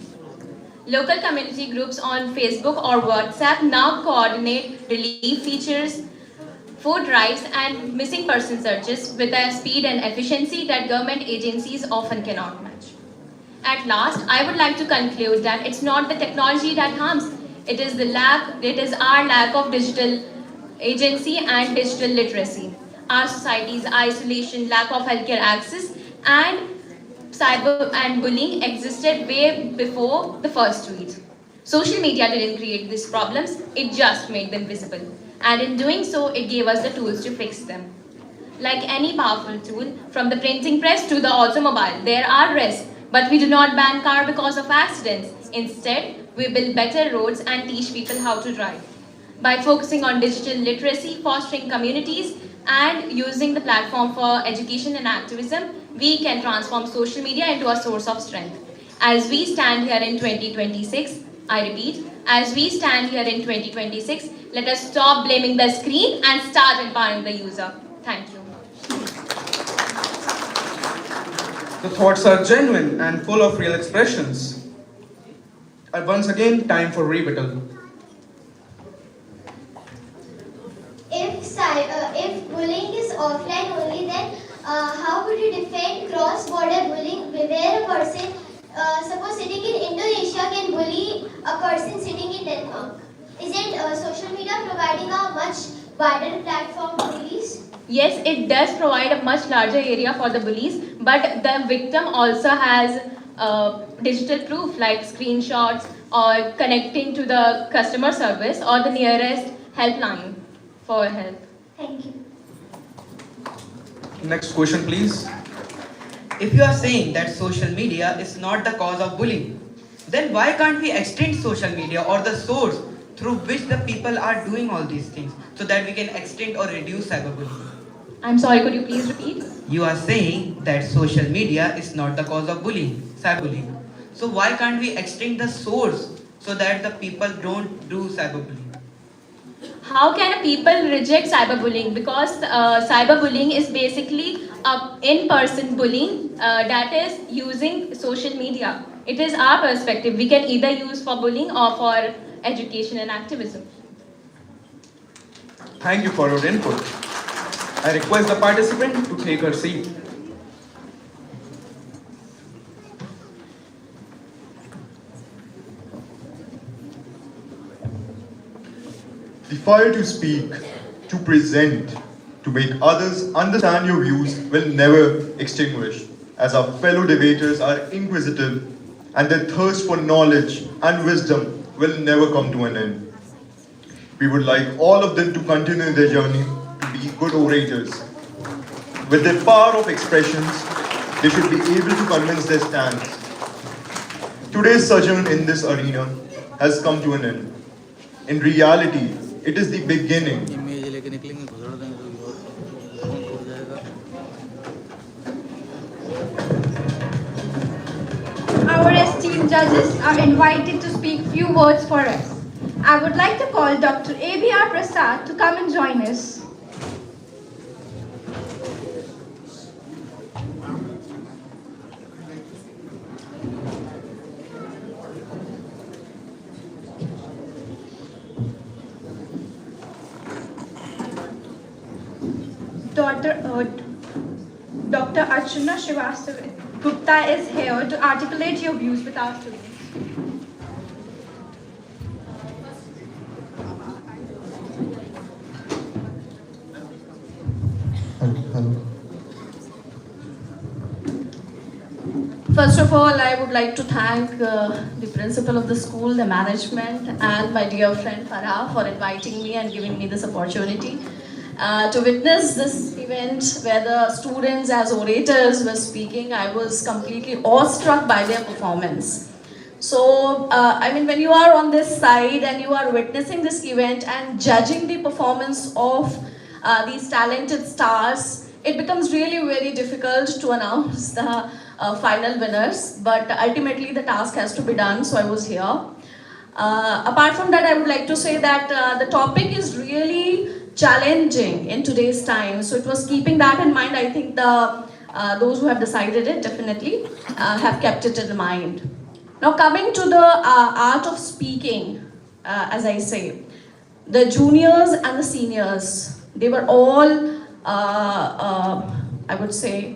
Local community groups on Facebook or WhatsApp now coordinate relief features, food drives, and missing person searches with a speed and efficiency that government agencies often cannot match. At last, I would like to conclude that it's not the technology that harms, it is our lack of digital agency and digital literacy. Our society's isolation, lack of healthcare access, and cyber and bullying existed way before the first tweet. Social media didn't create these problems, it just made them visible. And in doing so, it gave us the tools to fix them. Like any powerful tool, from the printing press to the automobile, there are risks, but we do not ban cars because of accidents. Instead, we build better roads and teach people how to drive. By focusing on digital literacy, fostering communities, and using the platform for education and activism, we can transform social media into a source of strength. As we stand here in 2026, I repeat, as we stand here in 2026, let us stop blaming the screen and start empowering the user. Thank you. The thoughts are genuine and full of real expressions. And once again, time for rebuttal. If bullying is offline only, then how would you defend cross-border bullying where a person, suppose sitting in Indonesia, can bully a person sitting in Denmark? Isn't social media providing a much wider platform for bullies? Yes, it does provide a much larger area for the bullies, but the victim also has digital proof like screenshots or connecting to the customer service or the nearest helpline for help. Thank you. Next question, please. If you are saying that social media is not the cause of bullying, then why can't we extend social media or the source through which the people are doing all these things so that we can extend or reduce cyberbullying? I'm sorry, could you please repeat? You are saying that social media is not the cause of bullying, cyberbullying. So why can't we extend the source so that the people don't do cyberbullying? How can people reject cyberbullying? Because cyberbullying is basically in-person bullying that is using social media. It is our perspective. We can either use for bullying or for education and activism. Thank you for your input. I request the participant to take her seat. The fire to speak, to present, to make others understand your views will never extinguish, as our fellow debaters are inquisitive and their thirst for knowledge and wisdom will never come to an end. We would like all of them to continue their journey to be good orators. With their power of expressions, they should be able to convince their stands. Today's sojourn in this arena has come to an end. In reality, it is the beginning. Our esteemed judges are invited to speak few words for us. I would like to call Dr. A.B.R. Prasad to come and join us. Dr. Archana Srivastava Gupta is here to articulate your views with our students. First of all, I would like to thank the principal of the school, the management, and my dear friend Farah for inviting me and giving me this opportunity to witness this event where the students as orators were speaking. I was completely awestruck by their performance. So, I mean, when you are on this side and you are witnessing this event and judging the performance of these talented stars, it becomes really very difficult to announce the final winners, but ultimately the task has to be done, so I was here. Apart from that, I would like to say that the topic is really challenging in today's time, so it was keeping that in mind. I think those who have decided it definitely have kept it in mind. Now coming to the art of speaking, as I say, the juniors and the seniors, they were all, I would say,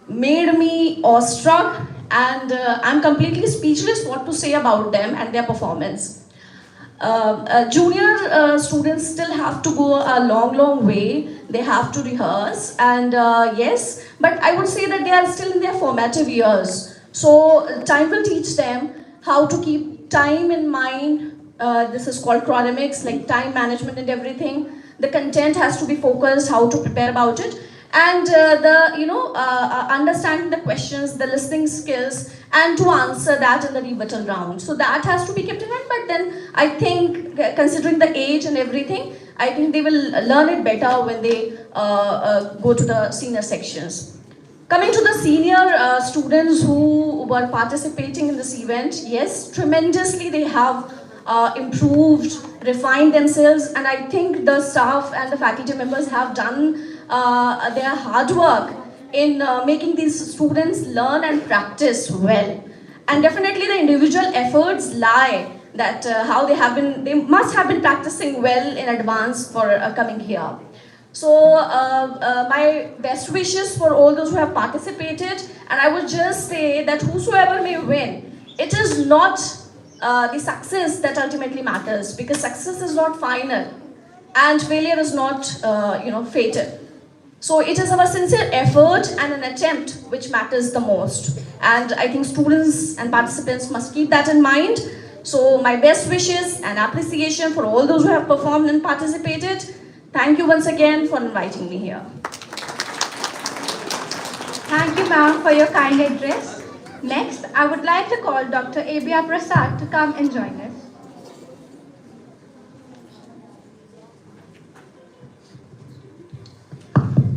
made me awestruck, and I'm completely speechless what to say about them and their performance. Junior students still have to go a long way. They have to rehearse, and yes, but I would say that they are still in their formative years. So time will teach them how to keep time in mind. This is called chronemics, like time management and everything. The content has to be focused, how to prepare about it. And understanding the questions, the listening skills, and to answer that in the rebuttal round. So that has to be kept in mind, but then I think, considering the age and everything, I think they will learn it better when they go to the senior sections. Coming to the senior students who were participating in this event, yes, tremendously they have improved, refined themselves, and I think the staff and the faculty members have done their hard work in making these students learn and practice well. And definitely the individual efforts lie that how they must have been practicing well in advance for coming here. So my best wishes for all those who have participated, and I would just say that whosoever may win, it is not the success that ultimately matters, because success is not final and failure is not fatal. So it is our sincere effort and an attempt which matters the most, and I think students and participants must keep that in mind. So my best wishes and appreciation for all those who have performed and participated. Thank you once again for inviting me here. Thank you, ma'am, for your kind address. Next, I would like to call Dr. A.B.R. Prasad to come and join us.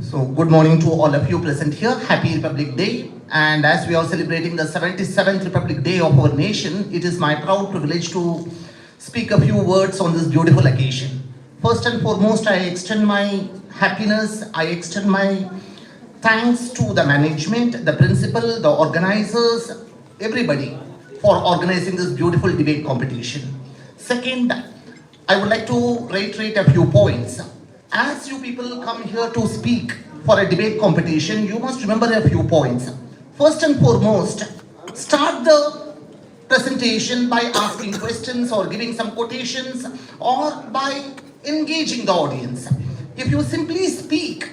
So, good morning to all of you present here. Happy Republic Day. And as we are celebrating the 77th Republic Day of our nation, it is my proud privilege to speak a few words on this beautiful occasion. First and foremost, I extend my happiness, I extend my thanks to the management, the principal, the organizers, everybody for organizing this beautiful debate competition. Second, I would like to reiterate a few points. As you people come here to speak for a debate competition, you must remember a few points. First and foremost, start the presentation by asking questions or giving some quotations, or by engaging the audience. If you simply speak,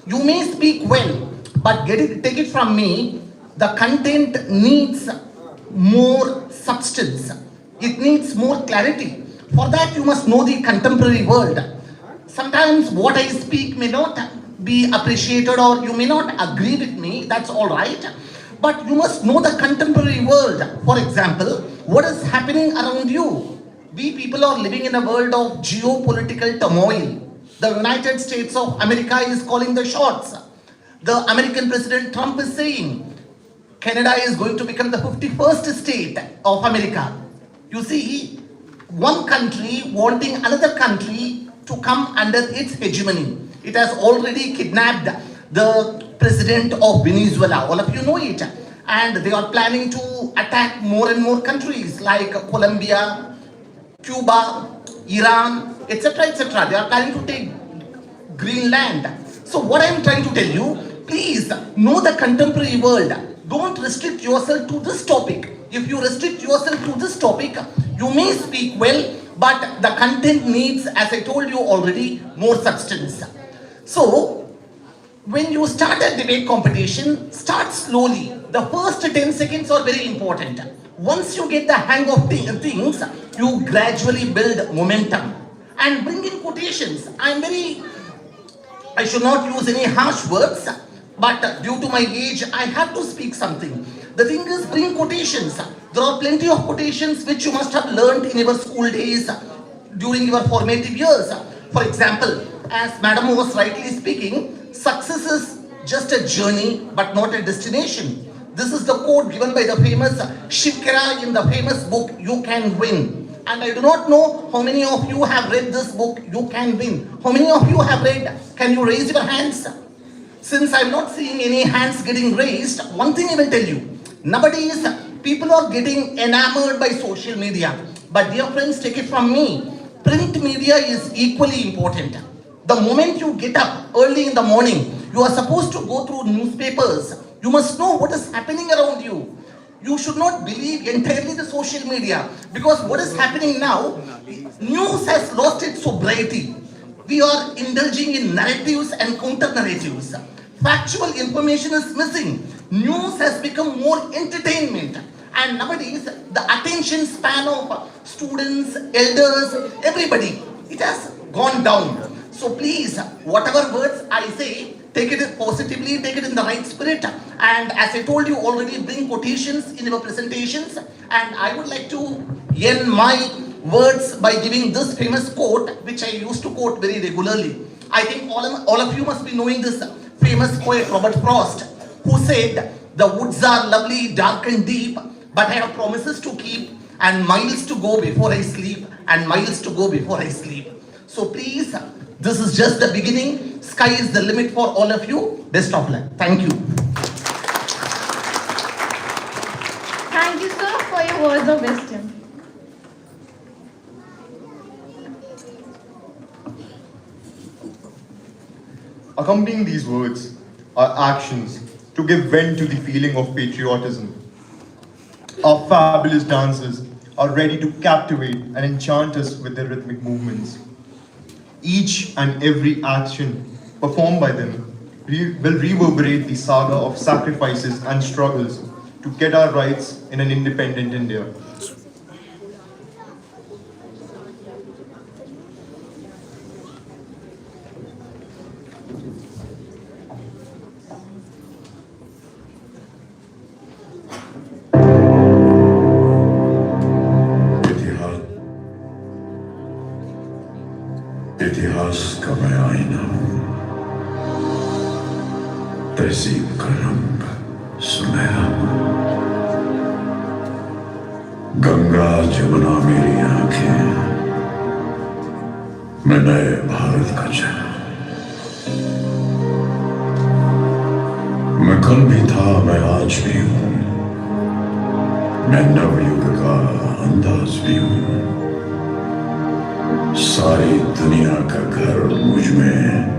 you may speak well, but take it from me, the content needs more substance. It needs more clarity. For that, you must know the contemporary world. Sometimes what I speak may not be appreciated or you may not agree with me, that's all right. But you must know the contemporary world. For example, what is happening around you? We people are living in a world of geopolitical turmoil. The United States of America is calling the shots. The American President Trump is saying Canada is going to become the 51st state of America. You see, one country wanting another country to come under its hegemony. It has already kidnapped the president of Venezuela. All of you know it. And they are planning to attack more and more countries like Colombia, Cuba, Iran, etc., etc. They are planning to take Greenland. So what I am trying to tell you, please know the contemporary world. Don't restrict yourself to this topic. If you restrict yourself to this topic, you may speak well, but the content needs, as I told you already, more substance. So, when you start a debate competition, start slowly. The first 10 seconds are very important. Once you get the hang of things, you gradually build momentum. And bring in quotations. I should not use any harsh words, but due to my age, I have to speak something. The thing is, bring quotations. There are plenty of quotations which you must have learned in your school days, during your formative years. For example, as Madam was rightly speaking, success is just a journey but not a destination. This is the quote given by the famous Shiv Khera in the famous book, You Can Win. And I do not know how many of you have read this book, You Can Win. How many of you have read? Can you raise your hands? Since I'm not seeing any hands getting raised, one thing I will tell you. Nowadays, people are getting enamored by social media. But dear friends, take it from me. Print media is equally important. The moment you get up early in the morning, you are supposed to go through newspapers. You must know what is happening around you. You should not believe entirely the social media, because what is happening now, news has lost its sobriety. We are indulging in narratives and counter-narratives. Factual information is missing. News has become more entertainment. And nowadays, the attention span of students, elders, everybody, it has gone down. So please, whatever words I say, take it positively, take it in the right spirit. And as I told you already, bring quotations in your presentations. And I would like to end my words by giving this famous quote, which I used to quote very regularly. I think all of you must be knowing this famous poet, Robert Frost, who said, "The woods are lovely, dark and deep, but I have promises to keep, and miles to go before I sleep, and miles to go before I sleep." So please, this is just the beginning. Sky is the limit for all of you. Best of luck. Thank you. Thank you, sir, for your words of wisdom. Accompanying these words are actions to give vent to the feeling of patriotism. Our fabulous dancers are ready to captivate and enchant us with their rhythmic movements. Each and every action performed by them will reverberate the saga of sacrifices and struggles to get our rights in an independent India. इतिहास का मैं आईना हूं, तहजीब का रंग सुनहरा हूं। गंगा जमुना मेरी आंखें, मैं नए भारत का चेहरा। मैं कल भी था, मैं आज भी हूं, मैं नवयुग का अंदाज भी हूं। सारी दुनिया का घर मुझ में